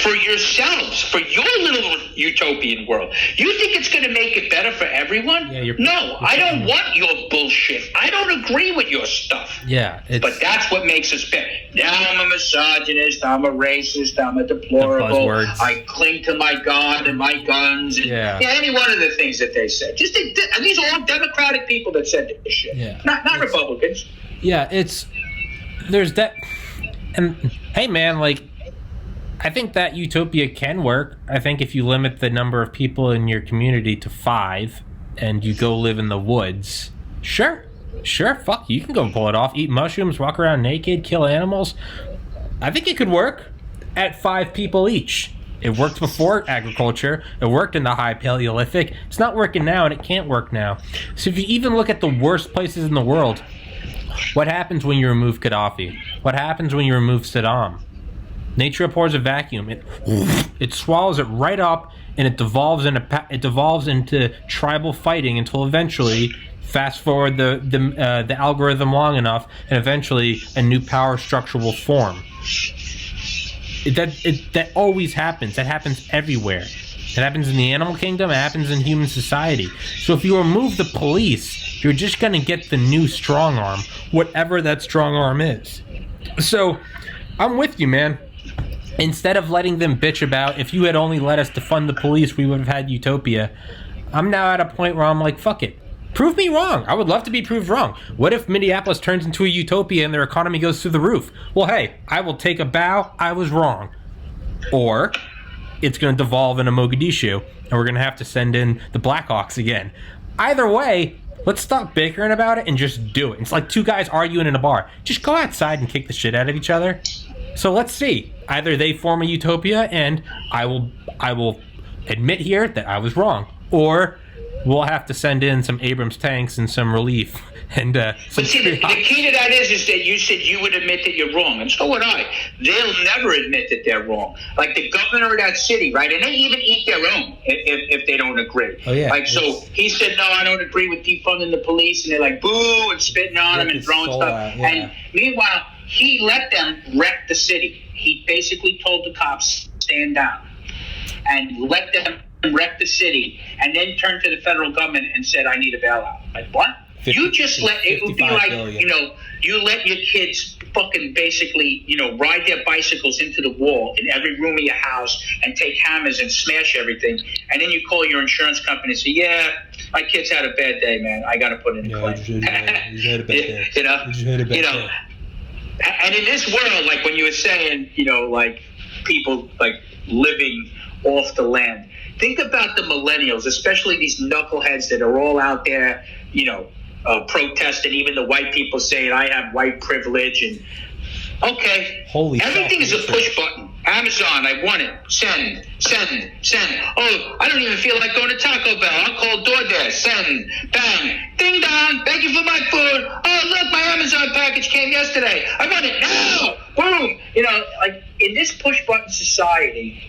for yourselves, for your little utopian world. You think it's going to make it better for everyone? Yeah, no, I don't want your bullshit. I don't agree with your stuff. Yeah, but that's what makes us better. Now I'm a misogynist, I'm a racist, I'm a deplorable, I cling to my God and my guns, and any one of the things that they said. And these are all Democratic people that said this shit. Yeah. Not Republicans. Yeah, there's that, and hey man, like, I think that utopia can work. I think if you limit the number of people in your community to 5 and you go live in the woods, sure, fuck, you can go pull it off, eat mushrooms, walk around naked, kill animals. I think it could work at 5 people each. It worked before agriculture. It worked in the high Paleolithic. It's not working now, and it can't work now. So if you even look at the worst places in the world, what happens when you remove Gaddafi? What happens when you remove Saddam? Nature abhors a vacuum. It swallows it right up, and it devolves into tribal fighting until eventually, fast forward the algorithm long enough, and eventually a new power structure will form. That always happens. That happens everywhere. It happens in the animal kingdom. It happens in human society. So if you remove the police, you're just going to get the new strong arm, whatever that strong arm is. So I'm with you, man. Instead of letting them bitch about, if you had only let us defund the police, we would have had utopia. I'm now at a point where I'm like, fuck it. Prove me wrong. I would love to be proved wrong. What if Minneapolis turns into a utopia and their economy goes through the roof? Well, hey, I will take a bow. I was wrong. Or it's going to devolve into Mogadishu, and we're going to have to send in the Blackhawks again. Either way, let's stop bickering about it and just do it. It's like 2 guys arguing in a bar. Just go outside and kick the shit out of each other. So let's see. Either they form a utopia, and I will admit here that I was wrong, or we'll have to send in some Abrams tanks and some relief. And but see, the key to that is that you said you would admit that you're wrong, and so would I. They'll never admit that they're wrong. Like the governor of that city, right? And they even eat their own if they don't agree. Oh yeah. Like so, he said, "No, I don't agree with defunding the police," and they're like, "Boo!" and spitting on him and throwing stuff. Out, yeah. And meanwhile, he let them wreck the city. He basically told the cops, "Stand down," and let them wreck the city, and then turned to the federal government and said, "I need a bailout." Like what? You just let it would be like billion. You let your kids fucking basically ride their bicycles into the wall in every room of your house and take hammers and smash everything, and then you call your insurance company and say, "Yeah, my kid's had a bad day, man. I got to put in a claim." He's had a bad day. He's had a bad day. And in this world, like when you were saying, like people like living off the land, think about the millennials, especially these knuckleheads that are all out there, protesting. Even the white people saying, "I have white privilege," and okay, everything is a push button. Amazon, I want it. Send. Oh, I don't even feel like going to Taco Bell. I'll call DoorDash. Send. Bang. Ding dong. Thank you for my food. Oh, look, my Amazon package came yesterday. I want it now. Boom. Like in this push button society,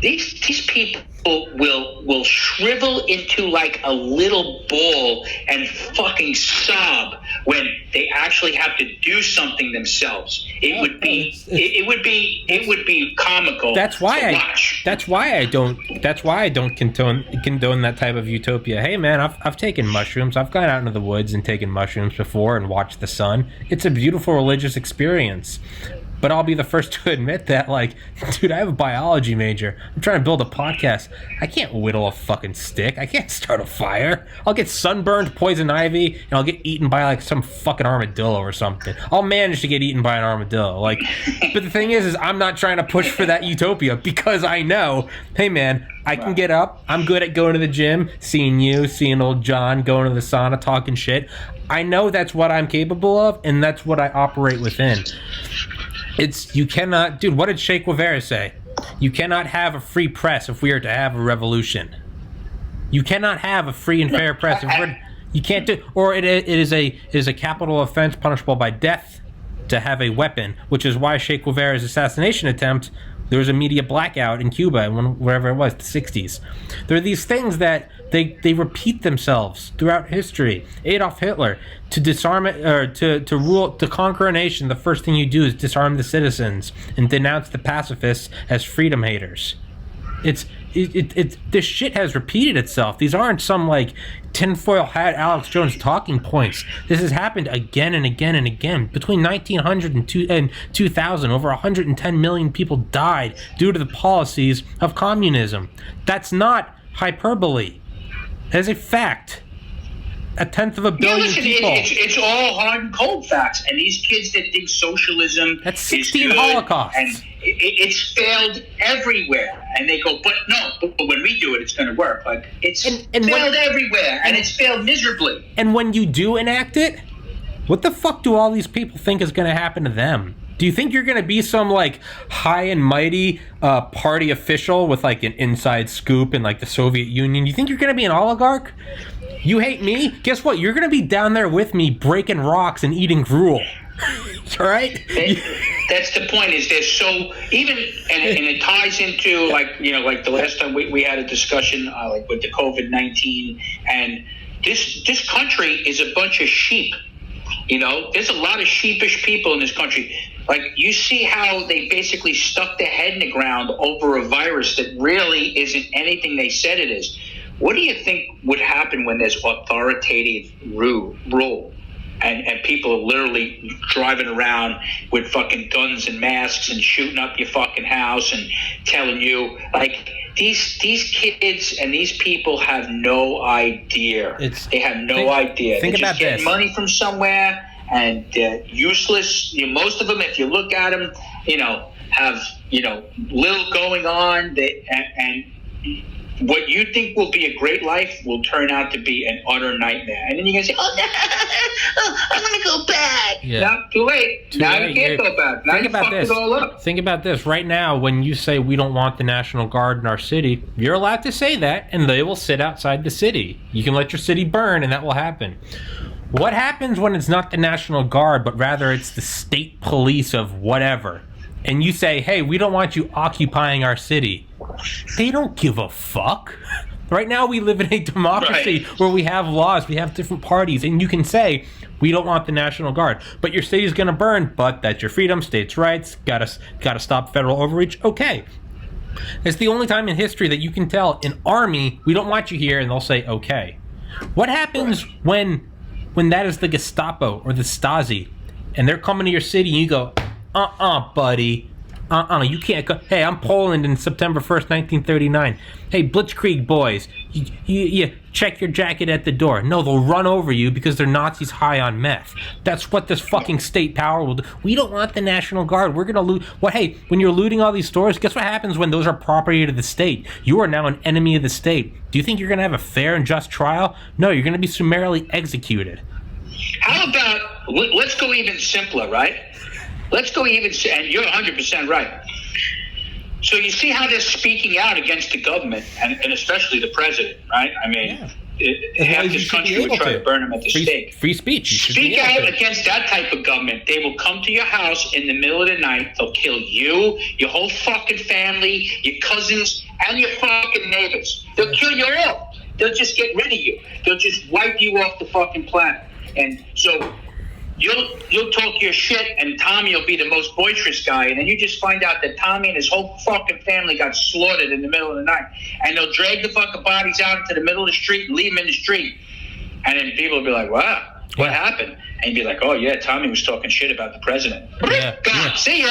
these people will shrivel into like a little ball and fucking sob when they actually have to do something themselves. It would be comical. That's why I don't condone that type of utopia. Hey man, I've taken mushrooms. I've gone out into the woods and taken mushrooms before and watched the sun. It's a beautiful religious experience. But I'll be the first to admit that, like, dude, I have a biology major. I'm trying to build a podcast. I can't whittle a fucking stick. I can't start a fire. I'll get sunburned, poison ivy, and I'll get eaten by, like, some fucking armadillo or something. I'll manage to get eaten by an armadillo. Like, but the thing is I'm not trying to push for that utopia because I know, hey, man, I can get up. I'm good at going to the gym, seeing you, seeing old John, going to the sauna, talking shit. I know that's what I'm capable of, and that's what I operate within. You cannot, dude, what did Che Guevara say? You cannot have a free press if we are to have a revolution. You cannot have a free and fair press. You can't do, or it is a capital offense punishable by death to have a weapon, which is why Che Guevara's assassination attempt, there was a media blackout in Cuba, wherever it was, the 60s. There are these things that they repeat themselves throughout history. Adolf Hitler, to disarm it, or to rule, to conquer a nation, the first thing you do is disarm the citizens and denounce the pacifists as freedom haters. This shit has repeated itself. These aren't some like tinfoil hat Alex Jones talking points. This has happened again and again and again. Between 1900 and 2000, over 110 million people died due to the policies of communism. That's not hyperbole. That is a fact. 1/10 of a billion people. It's all hard and cold facts. And these kids that think socialism that's 16 is good, Holocausts. And it's failed everywhere. And they go, but when we do it, it's going to work. Like, it's failed everywhere, and it's failed miserably. And when you do enact it, what the fuck do all these people think is going to happen to them? Do you think you're going to be some, like, high and mighty party official with, like, an inside scoop in, like, the Soviet Union? You think you're going to be an oligarch? You hate me? Guess what? You're going to be down there with me breaking rocks and eating gruel. All right? That's the point, is they're so, even, and it ties into, like, you know, like the last time we had a discussion, like, with the COVID-19, and this country is a bunch of sheep. You know, there's a lot of sheepish people in this country. Like, you see how they basically stuck their head in the ground over a virus that really isn't anything they said it is. What do you think would happen when there's authoritative rule and people are literally driving around with fucking guns and masks and shooting up your fucking house and telling you, like, these kids and these people have no idea. They have no idea. They're just getting money from somewhere, and they're useless. You know, most of them, if you look at them, you know, have, you know, little going on. And what you think will be a great life will turn out to be an utter nightmare. And then you're going to say, oh, no, I'm going to go back. Yeah. No, too late. Now you can't go back. Now you fucked it all up. Think about this. Right now, when you say we don't want the National Guard in our city, you're allowed to say that, and they will sit outside the city. You can let your city burn, and that will happen. What happens when it's not the National Guard, but rather it's the state police of whatever? And you say, hey, we don't want you occupying our city. They don't give a fuck. Right now we live in a democracy where we have laws, we have different parties, and you can say, we don't want the National Guard. But your city's going to burn, but that's your freedom, states' rights, gotta stop federal overreach. Okay. It's the only time in history that you can tell an army, we don't want you here, and they'll say, okay. What happens when that is the Gestapo or the Stasi, and they're coming to your city, and you go, buddy. You can't go. Hey, I'm Poland in September 1st, 1939. Hey, Blitzkrieg boys, you check your jacket at the door. No, they'll run over you because they're Nazis high on meth. That's what this fucking state power will do. We don't want the National Guard. We're going to loot. Well, hey, when you're looting all these stores, guess what happens when those are property of the state? You are now an enemy of the state. Do you think you're going to have a fair and just trial? No, you're going to be summarily executed. How about, let's go even simpler, right? Let's go even, and you're 100% right. So you see how they're speaking out against the government, and especially the president, right? I mean, half this country would try to burn him at the stake. Free speech. Speak out against that type of government. They will come to your house in the middle of the night. They'll kill you, your whole fucking family, your cousins, and your fucking neighbors. They'll kill you all. They'll just get rid of you. They'll just wipe you off the fucking planet. And so you'll talk your shit, and Tommy will be the most boisterous guy, and then you just find out that Tommy and his whole fucking family got slaughtered in the middle of the night, and they'll drag the fucking bodies out into the middle of the street and leave them in the street, and then people will be like, wow, what happened? and you'd be like, oh yeah, Tommy was talking shit about the president. Yeah. See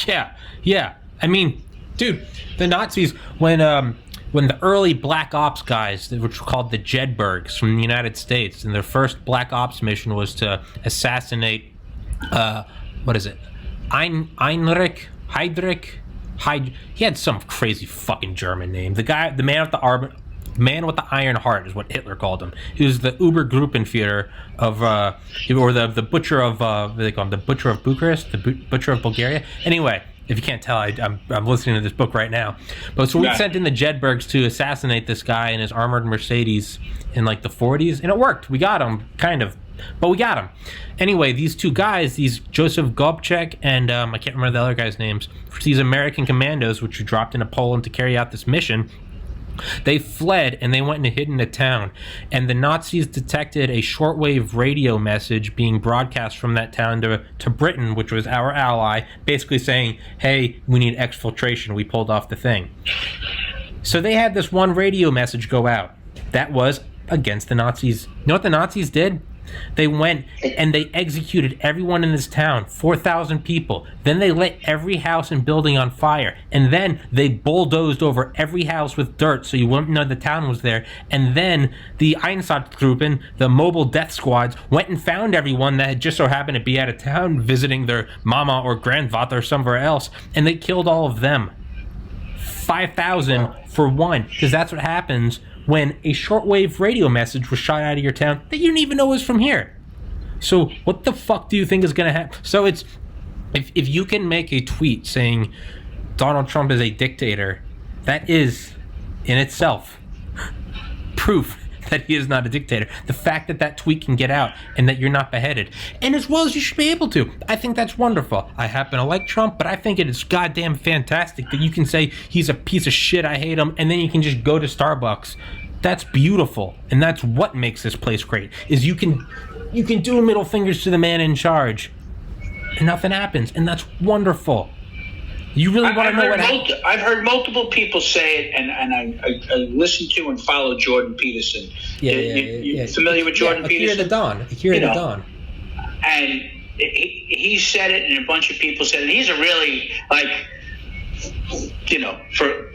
ya. Yeah. I mean, dude, the Nazis, when the early Black Ops guys, which were called the Jedburghs from the United States, and their first Black Ops mission was to assassinate, Heydrich. He had some crazy fucking German name. The man with the Iron Heart is what Hitler called him. He was the Obergruppenführer of, or the butcher of, what do they call him? The butcher of Bucharest, the butcher of Bulgaria. Anyway, if you can't tell, I'm listening to this book right now. But so we sent in the Jedburghs to assassinate this guy in his armored Mercedes in like the 40s, and it worked. We got him, kind of. But we got him. Anyway, these two guys, these Joseph Gobchek and I can't remember the other guys' names, these American commandos, which were dropped into Poland to carry out this mission, they fled and they went and hid in a town. And the Nazis detected a shortwave radio message being broadcast from that town to Britain, which was our ally, basically saying, hey, we need exfiltration. We pulled off the thing. So they had this one radio message go out. That was against the Nazis. You know what the Nazis did? They went and they executed everyone in this town, 4,000 people. Then they lit every house and building on fire. And then they bulldozed over every house with dirt so you wouldn't know the town was there. And then the Einsatzgruppen, the mobile death squads, went and found everyone that had just so happened to be out of town visiting their mama or grandfather or somewhere else. And they killed all of them. 5,000 for one. Because that's what happens when a shortwave radio message was shot out of your town that you didn't even know was from here. So what the fuck do you think is going to happen? So it's, if you can make a tweet saying Donald Trump is a dictator, that is in itself proof that he is not a dictator. The fact that that tweet can get out and that you're not beheaded, and as well as you should be able to, I think that's wonderful. I happen to like Trump, but I think it is goddamn fantastic that you can say he's a piece of shit, I hate him, and then you can just go to Starbucks. That's beautiful, and that's what makes this place great, is you can do middle fingers to the man in charge and nothing happens, and that's wonderful. You really want to know what happened? I've heard multiple people say it, and I listen to and follow Jordan Peterson. You familiar with Jordan Peterson? Akira the Don. And he said it, and a bunch of people said it. He's a really, for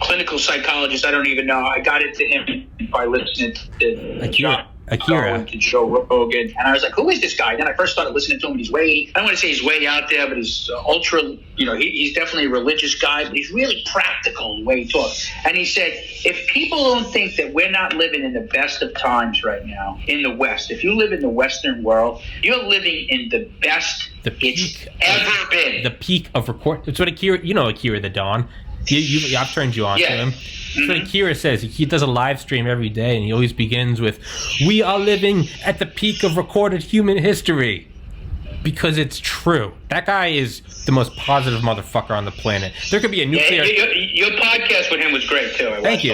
clinical psychologist, I don't even know. I got into him by listening to Akira. To Joe Rogan, and I was like, who is this guy? Then I first started listening to him, and he's way, I don't want to say he's way out there, but he's ultra, he's definitely a religious guy, but he's really practical in the way he talks. And he said, if people don't think that we're not living in the best of times right now in the West, if you live in the Western world, you're living in the best it's ever been. The peak of record. That's what Akira, Akira the Don. I've turned you on to him. That's what Akira says. He does a live stream every day, and he always begins with, we are living at the peak of recorded human history. Because it's true. That guy is the most positive motherfucker on the planet. There could be a nuclear... Your podcast with him was great, too. Thank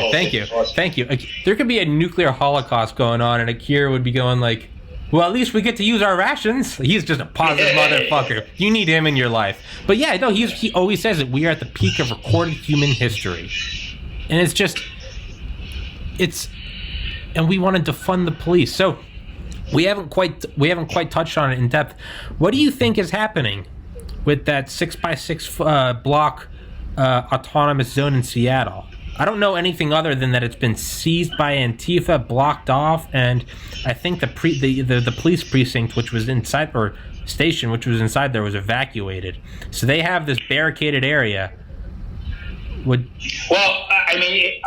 you. There could be a nuclear holocaust going on, and Akira would be going like, well, at least we get to use our rations. He's just a positive motherfucker. You need him in your life. But yeah, no, he always says it. We are at the peak of recorded human history. And it's just, and we want to defund the police. So we haven't quite touched on it in depth. What do you think is happening with that 6x6 block autonomous zone in Seattle? I don't know anything other than that it's been seized by Antifa, blocked off, and I think the police precinct, which was inside, or station, which was inside there, was evacuated. So they have this barricaded area. Well, I mean,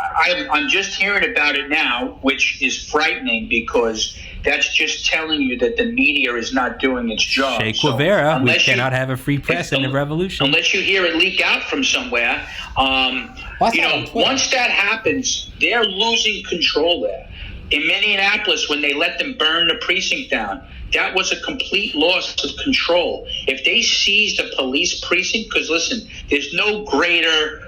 I'm just hearing about it now, which is frightening because that's just telling you that the media is not doing its job. Che Guevara, we cannot have a free press in the revolution. Unless you hear it leak out from somewhere. Once that happens, they're losing control there. In Minneapolis, when they let them burn the precinct down, that was a complete loss of control. If they seized a police precinct, because listen, there's no greater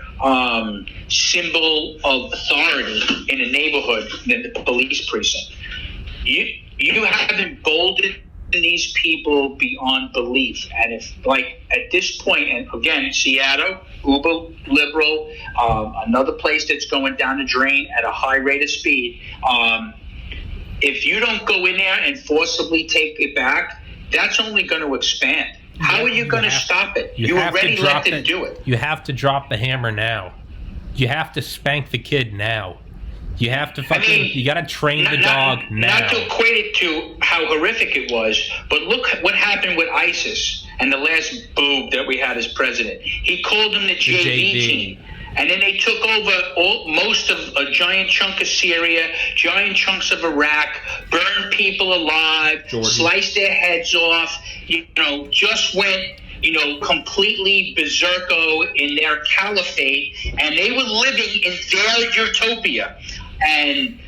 symbol of authority in a neighborhood than the police precinct. You have emboldened these people beyond belief, and if, at this point, and again, Seattle, uber liberal, another place that's going down the drain at a high rate of speed. If you don't go in there and forcibly take it back, that's only going to expand. How are you going to stop it? You already let them do it. You have to drop the hammer now. You have to spank the kid now. You have to you got to train the dog now. Not to equate it to how horrific it was, but look what happened with ISIS and the last boob that we had as president. He called them the JV team. And then they took over most of a giant chunk of Syria, giant chunks of Iraq, burned people alive, sliced their heads off, just went, completely berserko in their caliphate, and they were living in their utopia. And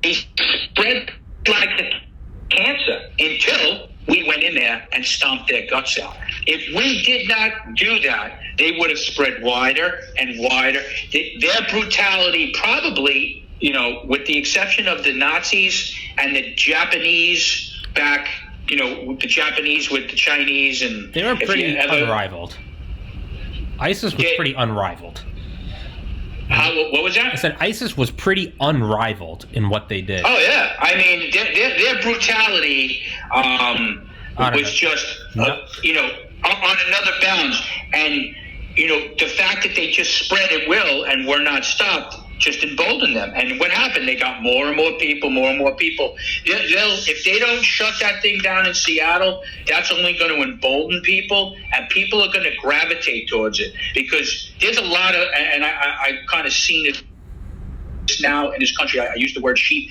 they spread like a cancer until we went in there and stomped their guts out. If we did not do that, they would have spread wider and wider. Their brutality probably, with the exception of the Nazis and the Japanese back, the Japanese with the Chinese. And they were pretty unrivaled. ISIS was pretty unrivaled. What was that? I said ISIS was pretty unrivaled in what they did. Oh, yeah. I mean, their brutality was just, on another bounds. And, the fact that they just spread at will and were not stopped just emboldened them. And what happened? They got more and more people. If they don't shut that thing down in Seattle, that's only going to embolden people, and people are going to gravitate towards it, because there's a lot of, and I've kind of seen it now in this country. I use the word sheep.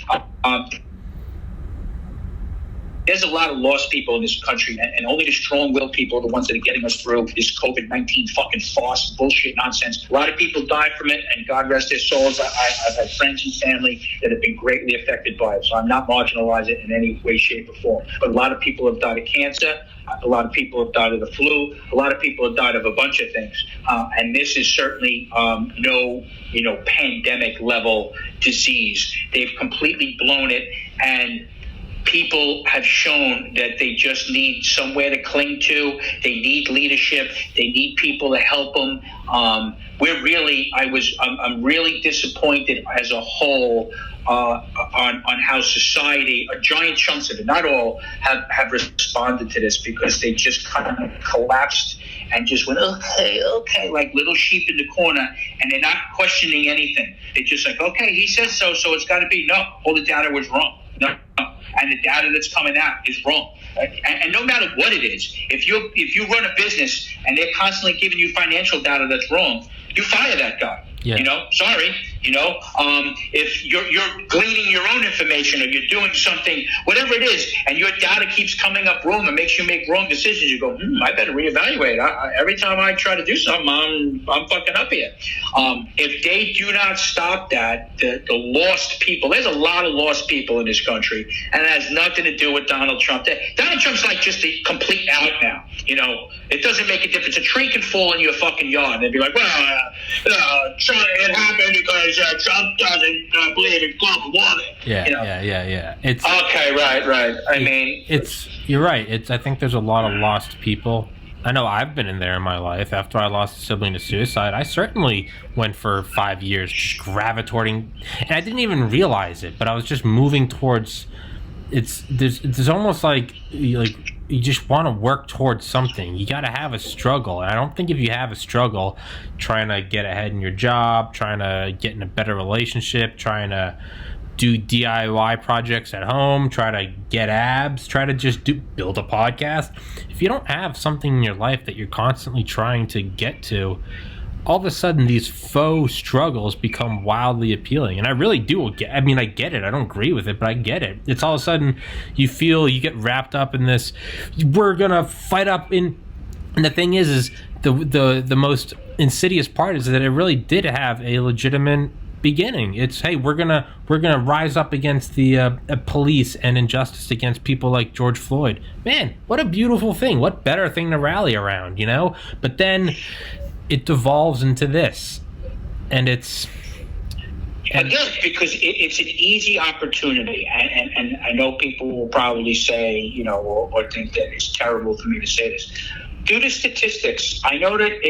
There's a lot of lost people in this country, and only the strong-willed people are the ones that are getting us through this COVID-19 fucking farce, bullshit, nonsense. A lot of people died from it, and God rest their souls. I've had friends and family that have been greatly affected by it, so I'm not marginalizing it in any way, shape, or form. But a lot of people have died of cancer. A lot of people have died of the flu. A lot of people have died of a bunch of things. And this is certainly no, pandemic-level disease. They've completely blown it, and people have shown that they just need somewhere to cling to. They need leadership. They need people to help them. I'm really disappointed as a whole on how society, giant chunks of it, not all, have responded to this, because they just kind of collapsed and just went, okay, like little sheep in the corner, and they're not questioning anything. They're just like, okay, he says so it's got to be. No, all the data was wrong. No. And the data that's coming out is wrong. Right? And no matter what it is, if you run a business and they're constantly giving you financial data that's wrong, you fire that guy. Yeah. Sorry. If you're gleaning your own information, or you're doing something, whatever it is, and your data keeps coming up wrong and makes you make wrong decisions, you go, I better reevaluate. Every time I try to do something, I'm fucking up here. If they do not stop that, the lost people, there's a lot of lost people in this country, and it has nothing to do with Donald Trump. Donald Trump's like just a complete out now. It doesn't make a difference. A tree can fall in your fucking yard, and they'd be like, it happened because Trump doesn't believe in global warming. Yeah. It's okay, right. You're right. I think there's a lot of lost people. I know I've been in there in my life. After I lost a sibling to suicide, I certainly went for 5 years just gravitating, and I didn't even realize it, but I was just moving towards. There's almost like you just want to work towards something. You got to have a struggle. And I don't think if you have a struggle, trying to get ahead in your job, trying to get in a better relationship, trying to do DIY projects at home, try to get abs, try to just build a podcast. If you don't have something in your life that you're constantly trying to get to, all of a sudden these faux struggles become wildly appealing. And I really do. I get it. I don't agree with it, but I get it. It's all of a sudden you get wrapped up in this, we're going to fight up in. And the thing is the most insidious part is that it really did have a legitimate beginning. It's, hey, we're gonna rise up against the police and injustice against people like George Floyd. Man, what a beautiful thing. What better thing to rally around, But then it devolves into this, and it's again because it's an easy opportunity, and I know people will probably say, or think that it's terrible for me to say this. Due to statistics, I know that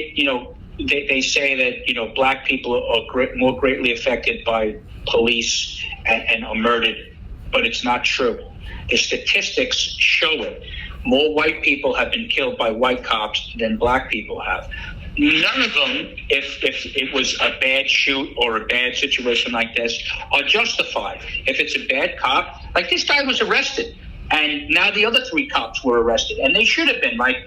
they say that black people are more greatly affected by police and are murdered, but it's not true. The statistics show it. More white people have been killed by white cops than black people have. None of them, if it was a bad shoot or a bad situation like this, are justified. If it's a bad cop, like this guy was arrested, and now the other 3 cops were arrested, and they should have been. Like,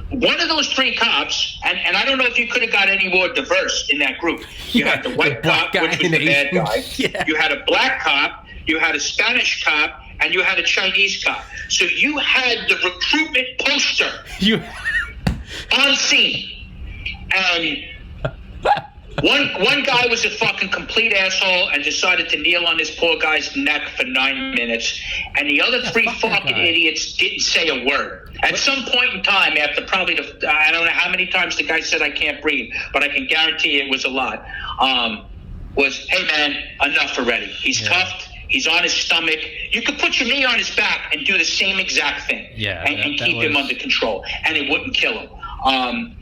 one of those 3 cops, and I don't know if you could have got any more diverse in that group. You had the white cop, which was the bad guy. Yeah. You had a black cop, you had a Spanish cop, and you had a Chinese cop. So you had the recruitment poster on scene. And one guy was a fucking complete asshole and decided to kneel on this poor guy's neck for 9 minutes. And the other 3 fucking idiots didn't say a word. At some point in time, after probably I don't know how many times the guy said I can't breathe, but I can guarantee it was a lot, was, hey man, enough already. He's cuffed. He's on his stomach. You could put your knee on his back and do the same exact thing, and keep him under control, and it wouldn't kill him.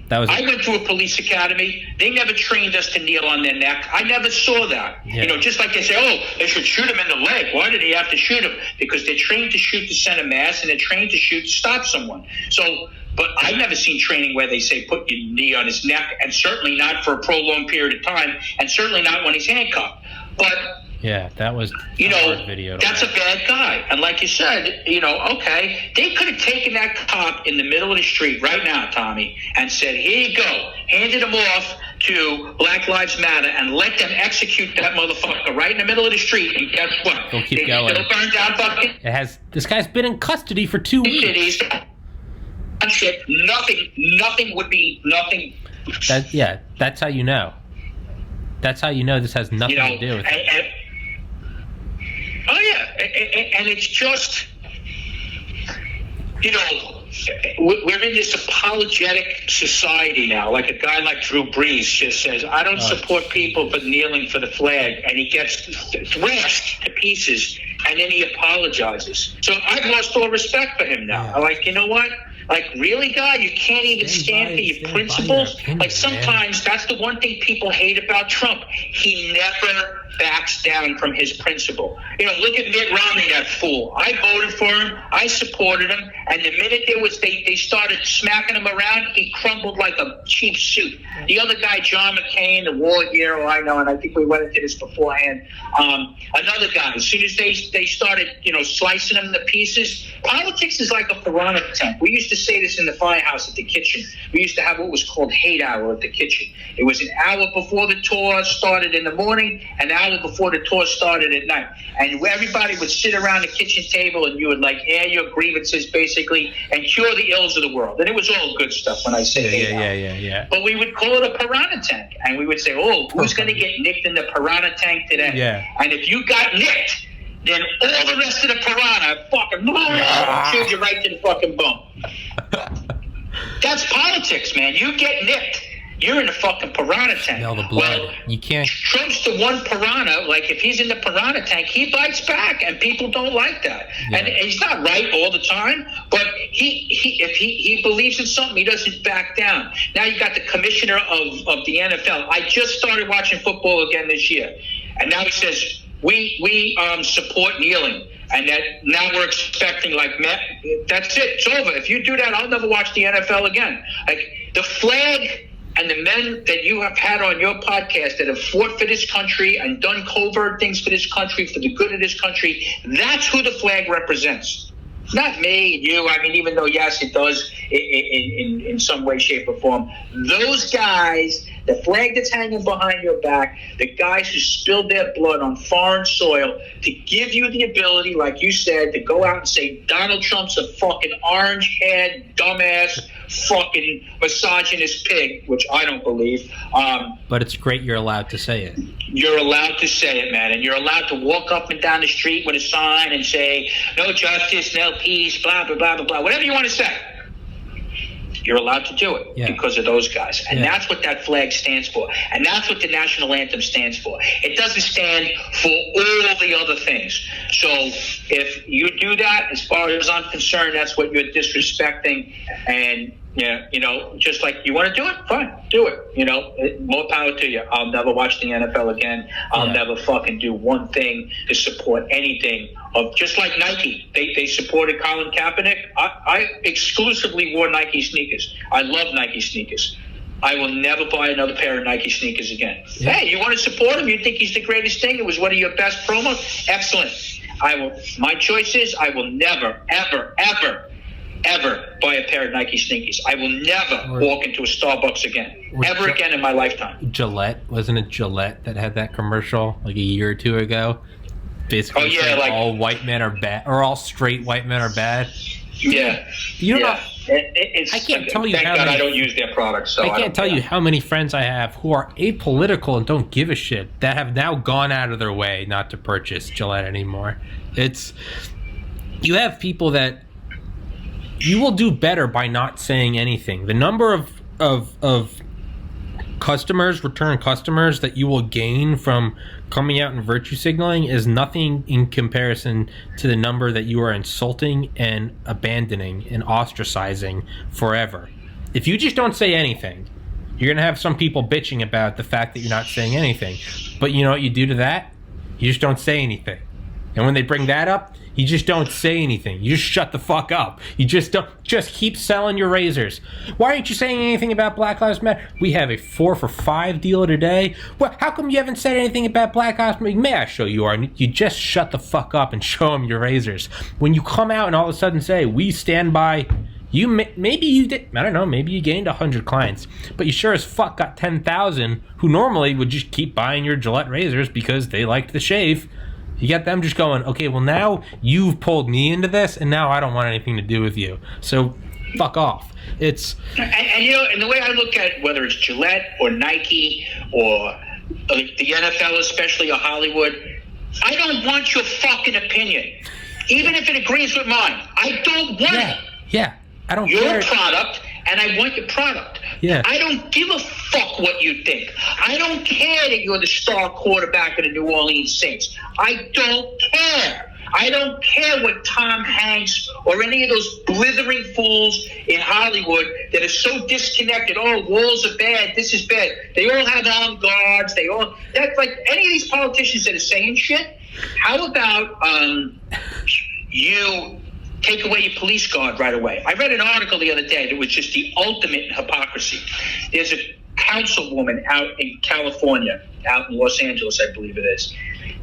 I went to a police academy. They never trained us to kneel on their neck. I never saw that. Yeah. You know, just like they say, oh, they should shoot him in the leg. Why did he have to shoot him? Because they're trained to shoot to send a mass, and they're trained to shoot to stop someone. So, but I've never seen training where they say put your knee on his neck, and certainly not for a prolonged period of time, and certainly not when he's handcuffed. But yeah, that was video. That's a bad guy. And like you said, okay, they could have taken that cop in the middle of the street right now, Tommy, and said, here you go, handed him off to Black Lives Matter and let them execute that motherfucker right in the middle of the street. And guess what? They'll keep going. Still burn down fucking this guy's been in custody for 2 weeks. cities. Shit, nothing would be nothing. That's how you know. That's how you know this has nothing to do with it. Oh, yeah. And it's just, we're in this apologetic society now. Like a guy like Drew Brees just says, I don't support people for kneeling for the flag. And he gets thrashed to pieces, and then he apologizes. So I've lost all respect for him now. Yeah. I'm like, you know what? Like, really, guy? You can't even stand for your principles? Like, sometimes that's the one thing people hate about Trump. He never backs down from his principle. Look at Mitt Romney, that fool. I voted for him. I supported him. And the minute they started smacking him around, he crumbled like a cheap suit. The other guy, John McCain, the war hero, I know, and I think we went into this beforehand. Another guy, as soon as they started, slicing him to pieces, politics is like a piranha tank. We used to say this in the firehouse at the kitchen. We used to have what was called hate hour at the kitchen. It was an hour before the tour started in the morning, an hour before the tour started at night. And everybody would sit around the kitchen table and you would air your grievances basically and cure the ills of the world. And it was all good stuff when I say hate hour. Yeah. But we would call it a piranha tank. And we would say, oh, who's going to get nicked in the piranha tank today? Yeah. And if you got nicked, then all the rest of the piranha fucking chewed you right to the fucking bone. That's politics, man. You get nicked, you're in a fucking piranha tank. Smell the blood. Well, you can't. Trump's the one piranha. Like, if he's in the piranha tank, he bites back, and people don't like that. Yeah. And he's not right all the time, but if he believes in something, he doesn't back down. Now you got the commissioner of the NFL. I just started watching football again this year, and now he says we support kneeling. And that now we're expecting, that's it. It's over. If you do that, I'll never watch the NFL again. Like, the flag and the men that you have had on your podcast that have fought for this country and done covert things for this country, for the good of this country, that's who the flag represents. Not me and you. I mean, even though, yes, it does in some way, shape, or form. Those guys, the flag that's hanging behind your back, the guys who spilled their blood on foreign soil to give you the ability, like you said, to go out and say Donald Trump's a fucking orange-haired, dumbass, fucking misogynist pig, which I don't believe. But it's great you're allowed to say it. You're allowed to say it, man. And you're allowed to walk up and down the street with a sign and say, no justice, no peace, blah, blah, blah, blah, blah. Whatever you want to say. You're allowed to do it because of those guys. And that's what that flag stands for. And that's what the national anthem stands for. It doesn't stand for all the other things. So if you do that, as far as I'm concerned, that's what you're disrespecting. And Yeah, just like you want to do it, fine, do it. More power to you. I'll never watch the NFL again. I'll never fucking do one thing to support anything of just like Nike. They supported Colin Kaepernick. I exclusively wore Nike sneakers. I love Nike sneakers. I will never buy another pair of Nike sneakers again. Yeah. Hey, you want to support him? You think he's the greatest thing? It was one of your best promos? Excellent. My choice is I will never, ever, ever, ever buy a pair of Nike sneakers. I will never walk into a Starbucks again. Ever again in my lifetime. Gillette, wasn't it Gillette that had that commercial like a year or two ago? Basically, like all white men are bad, or all straight white men are bad. Yeah. You know, I can't tell you thank how God many, I don't use their products. So I can't tell you how many friends I have who are apolitical and don't give a shit that have now gone out of their way not to purchase Gillette anymore. You have people that you will do better by not saying anything. The number of customers, return customers that you will gain from coming out and virtue signaling is nothing in comparison to the number that you are insulting and abandoning and ostracizing forever. If you just don't say anything, you're going to have some people bitching about the fact that you're not saying anything. But you know what you do to that? You just don't say anything. And when they bring that up, you just don't say anything. You just shut the fuck up. You just keep selling your razors. Why aren't you saying anything about Black Lives Matter? We have a 4 for $5 deal today. Well, how come you haven't said anything about Black Lives Matter? May I show you, Arnie? You just shut the fuck up and show them your razors. When you come out and all of a sudden say, we stand by you, maybe you did, I don't know, maybe you gained 100 clients, but you sure as fuck got 10,000 who normally would just keep buying your Gillette razors because they liked the shave. You got them just going, okay, well now you've pulled me into this and now I don't want anything to do with you. So fuck off. And the way I look at it, whether it's Gillette or Nike or the NFL especially or Hollywood, I don't want your fucking opinion. Even if it agrees with mine. I don't want it. Yeah. I don't Your care. product, and I want your product. Yeah. I don't give a fuck what you think. I don't care that you're the star quarterback of the New Orleans Saints. I don't care. I don't care what Tom Hanks or any of those blithering fools in Hollywood that are so disconnected. Oh, walls are bad. This is bad. They all have armed guards. That's like any of these politicians that are saying shit. How about you take away your police guard right away? I read an article the other day that was just the ultimate hypocrisy. There's a councilwoman out in California, out in Los Angeles, I believe it is,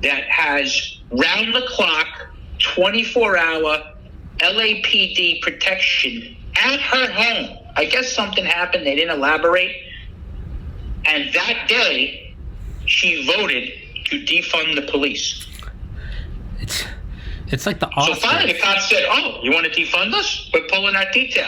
that has round-the-clock, 24-hour LAPD protection at her home. I guess something happened. They didn't elaborate. And that day, she voted to defund the police. It's like the Oscars. So finally the cops said, oh, you want to defund us? We're pulling our detail.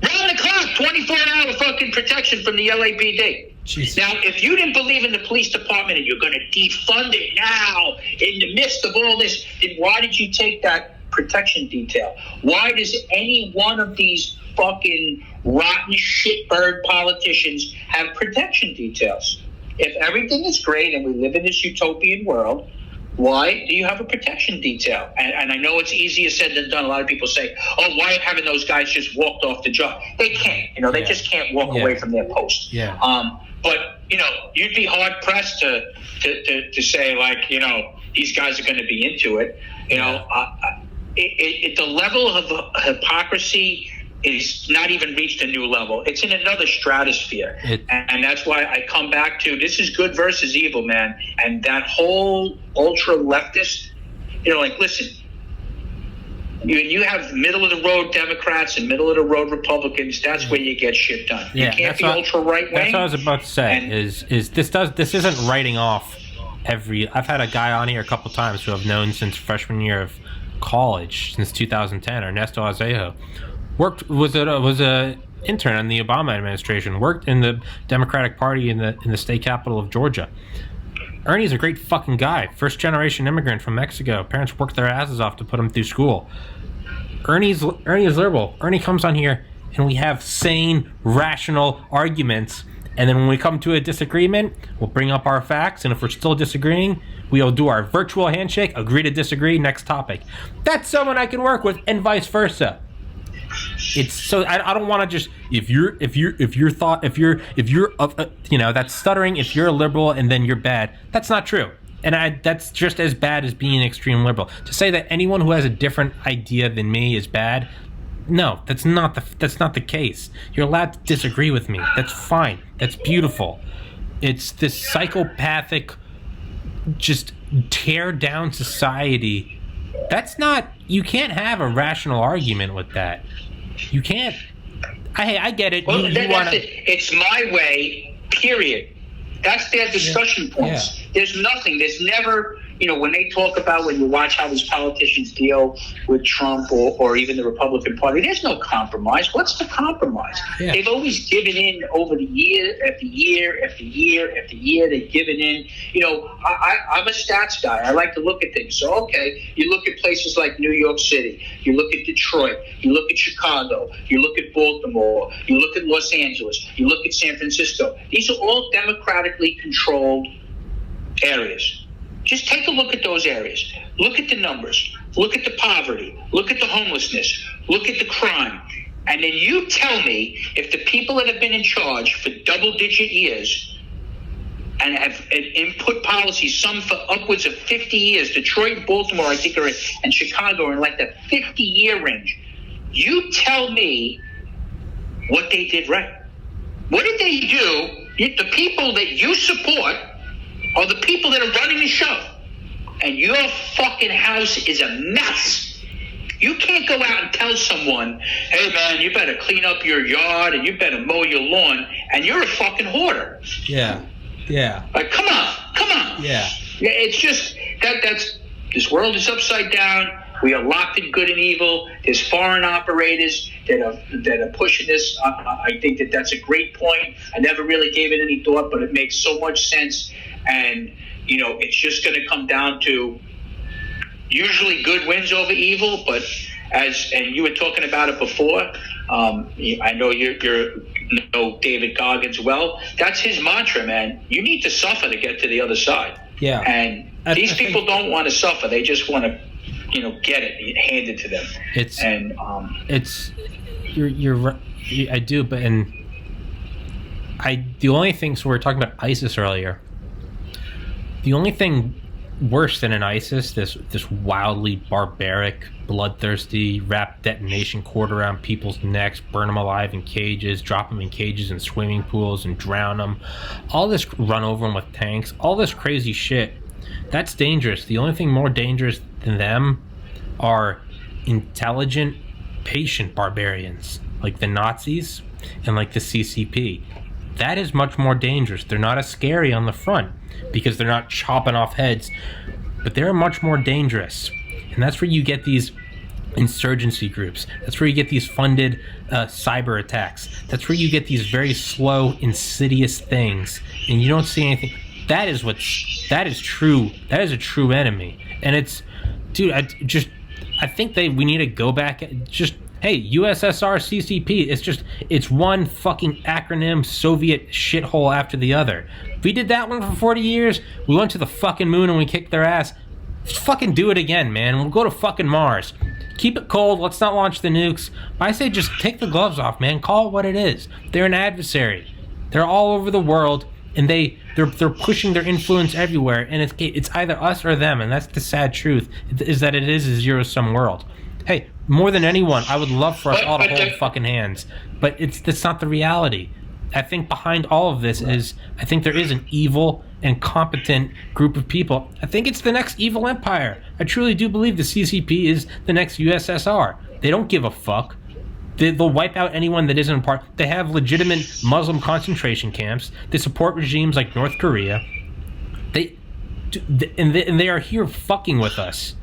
Round the clock, 24-hour fucking protection from the LAPD. Jesus. Now, if you didn't believe in the police department and you're going to defund it now in the midst of all this, then why did you take that protection detail? Why does any one of these fucking rotten shitbird politicians have protection details? If everything is great and we live in this utopian world, why do you have a protection detail? And I know it's easier said than done. A lot of people say, oh, why haven't those guys just walked off the job? They can't. They just can't walk away from their post. Yeah. But, you'd be hard-pressed to say, like, these guys are going to be into it. The level of hypocrisy is not even reached a new level. It's in another stratosphere. And that's why I come back to this is good versus evil, man. And that whole ultra-leftist, listen, you have middle-of-the-road Democrats and middle-of-the-road Republicans. That's where you get shit done. Yeah, you can't be ultra-right-wing. That's what I was about to say, is this isn't writing off I've had a guy on here a couple times who I've known since freshman year of college, since 2010, Ernesto Azejo. Was a intern in the Obama administration, worked in the Democratic Party in the state capital of Georgia. Ernie's a great fucking guy. First generation immigrant from Mexico. Parents worked their asses off to put him through school. Ernie is liberal. Ernie comes on here and we have sane, rational arguments. And then when we come to a disagreement, we'll bring up our facts. And if we're still disagreeing, we'll do our virtual handshake, agree to disagree, next topic. That's someone I can work with, and vice versa. it's so I don't want to just if you're that's stuttering. If you're a liberal and then you're bad, that's not true. And that's just as bad as being an extreme liberal. To say that anyone who has a different idea than me is bad, no, that's not the case. You're allowed to disagree with me. That's fine. That's beautiful. It's this psychopathic, just tear down society. That's not. You can't have a rational argument with that. You can't. I get it. Well, you want to. It's my way. Period. That's their discussion points. Yeah. There's nothing. There's never, when they talk about, when you watch how these politicians deal with Trump or even the Republican Party, there's no compromise. What's the compromise? Yeah. They've always given in over the year after year after year after year. They've given in. I'm a stats guy. I like to look at things. So, okay, you look at places like New York City. You look at Detroit. You look at Chicago. You look at Baltimore. You look at Los Angeles. You look at San Francisco. These are all democratically controlled areas. Just take a look at those areas. Look at the numbers. Look at the poverty. Look at the homelessness. Look at the crime. And then you tell me if the people that have been in charge for double-digit years and have input policies, some for upwards of 50 years, Detroit, Baltimore, I think, and Chicago are in like the 50-year range. You tell me what they did right. What did they do? The people that you support are the people that are running the show. And your fucking house is a mess. You can't go out and tell someone, hey, man, you better clean up your yard and you better mow your lawn, and you're a fucking hoarder. Yeah. Like, come on. Yeah. It's just, this world is upside down. We are locked in good and evil. There's foreign operators that are pushing this. I think that's a great point. I never really gave it any thought, but it makes so much sense. And, it's just going to come down to usually good wins over evil. But and you were talking about it before. I know you know David Goggins well. That's his mantra, man. You need to suffer to get to the other side. Yeah. And these people don't want to suffer. They just want to, get it handed to them. You're right. I do, but the only thing. So we were talking about ISIS earlier. The only thing worse than an ISIS, this wildly barbaric, bloodthirsty, wrap detonation cord around people's necks, burn them alive in cages, drop them in cages in swimming pools and drown them, all this, run over them with tanks, all this crazy shit. That's dangerous. The only thing more dangerous than them are intelligent, patient barbarians like the Nazis and like the CCP. That is much more dangerous. They're not as scary on the front because they're not chopping off heads, but they're much more dangerous. And that's where you get these insurgency groups. That's where you get these funded cyber attacks. That's where you get these very slow, insidious things, and you don't see anything. That is true. That is a true enemy. And it's, dude, I think we need to go back and just, hey, USSR CCP, it's one fucking acronym Soviet shithole after the other. We did that one for 40 years. We went to the fucking moon and we kicked their ass. Just fucking do it again, man. We'll go to fucking Mars. Keep it cold. Let's not launch the nukes. I say just take the gloves off, man. Call it what it is. They're an adversary. They're all over the world, and they're pushing their influence everywhere. And it's either us or them, and that's the sad truth. Is that it is a zero-sum world. Hey, more than anyone, I would love for us all to hold fucking hands, but that's not the reality. I think behind all of this is, I think there is an evil and competent group of people. I think it's the next evil empire. I truly do believe the CCP is the next USSR. They don't give a fuck. They'll wipe out anyone that isn't a part. They have legitimate Muslim concentration camps. They support regimes like North Korea. And they are here fucking with us.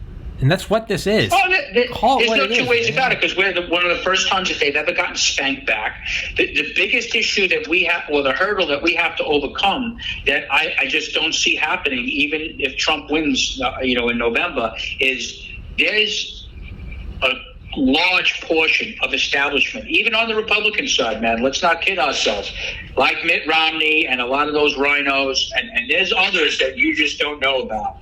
And that's what this is. Oh, there's no two ways about it, because we're one of the first times that they've ever gotten spanked back. The biggest issue that we have, or the hurdle that we have to overcome, that I just don't see happening, even if Trump wins, in November, is there's a large portion of establishment, even on the Republican side, man. Let's not kid ourselves. Like Mitt Romney and a lot of those rhinos, and there's others that you just don't know about,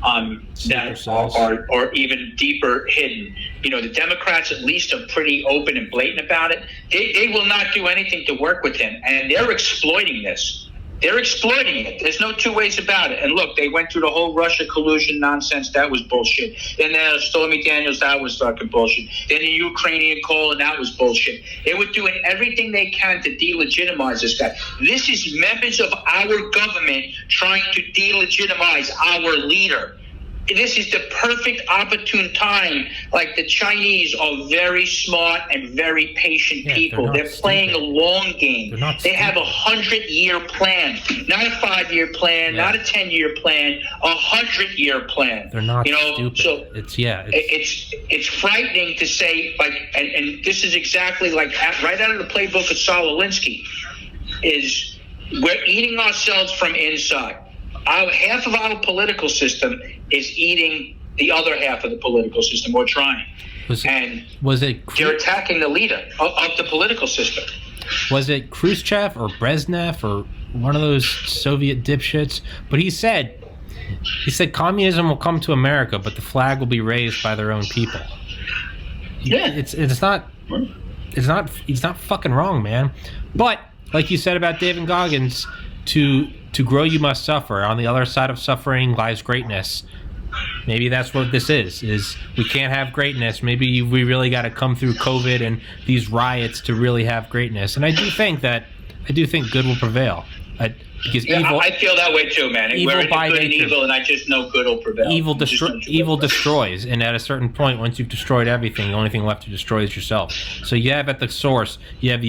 that cells. are even deeper hidden. The Democrats at least are pretty open and blatant about it. They will not do anything to work with him, and they're exploiting this. They're exploiting it. There's no two ways about it. And look, they went through the whole Russia collusion nonsense. That was bullshit. Then Stormy Daniels, that was fucking bullshit. Then the Ukrainian call, and that was bullshit. They were doing everything they can to delegitimize this guy. This is members of our government trying to delegitimize our leader. This is the perfect opportune time. Like, the Chinese are very smart and very patient people. They're playing a long game. They have a 100-year plan, not a 5-year plan, not a 10-year plan, a 100-year plan. They're not stupid. So it's frightening to say, like, and this is exactly like right out of the playbook of Saul Alinsky, is we're eating ourselves from inside. Half of our political system is eating the other half of the political system, or trying. They're attacking the leader of the political system. Was it Khrushchev or Brezhnev or one of those Soviet dipshits? But he said communism will come to America, but the flag will be raised by their own people. Yeah, it's not fucking wrong, man. But like you said about David Goggins, to grow you must suffer. On the other side of suffering lies greatness. Maybe that's what this is we can't have greatness. Maybe we really got to come through COVID and these riots to really have greatness. And I do think good will prevail. Because evil, I feel that way too, man. Evil We're by good nature. and evil, and I just know good will prevail. Evil destroys, and at a certain point, once you've destroyed everything, the only thing left to destroy is yourself. So you have at the source, you have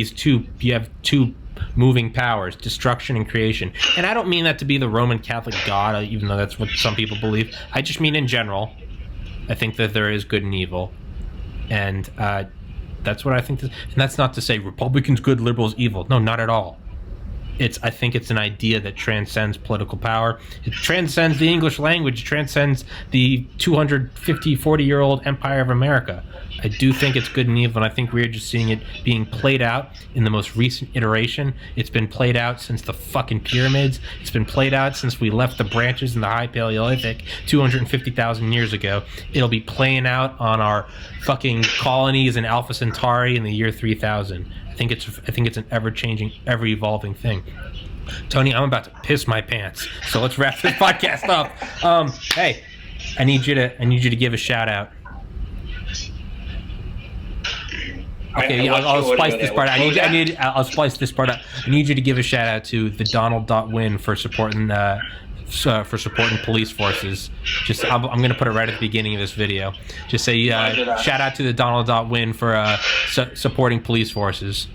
two moving powers, destruction and creation. And I don't mean that to be the Roman Catholic God, even though that's what some people believe. I just mean in general, I think that there is good and evil. And that's what I think. And that's not to say Republicans good, liberals evil. No, not at all. I think it's an idea that transcends political power. It transcends the English language. It transcends the 40-year-old empire of America. I do think it's good and evil, and I think we're just seeing it being played out in the most recent iteration. It's been played out since the fucking pyramids. It's been played out since we left the branches in the High Paleolithic 250,000 years ago. It'll be playing out on our fucking colonies in Alpha Centauri in the year 3000. I think it's an ever-changing, ever-evolving thing. Tony, I'm about to piss my pants, so let's wrap this podcast up. Hey, I need you to give a shout out. Okay, I'll splice this part out. I'll splice this part out. I need you to give a shout out to the Donald.win for supporting police forces. I'm going to put it right at the beginning of this video. Just say shout out to the Donald.win for supporting police forces.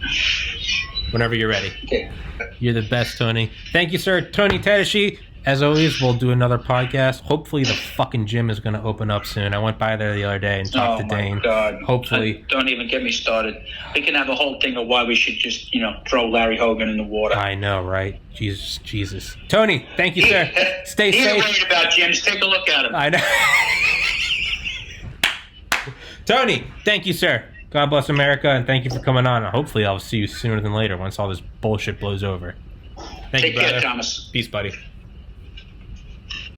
Whenever you're ready. Okay. You're the best, Tony. Thank you, sir. Tony Tedeshi. As always, we'll do another podcast. Hopefully the fucking gym is going to open up soon. I went by there the other day and talked to Dane. Oh, my God. Hopefully. Don't even get me started. We can have a whole thing of why we should just, throw Larry Hogan in the water. I know, right? Jesus. Tony, thank you, sir. Stay safe. He's worried about gyms. Take a look at him. I know. Tony, thank you, sir. God bless America, and thank you for coming on. Hopefully I'll see you sooner than later once all this bullshit blows over. Thank you, brother. Take care, Thomas. Peace, buddy.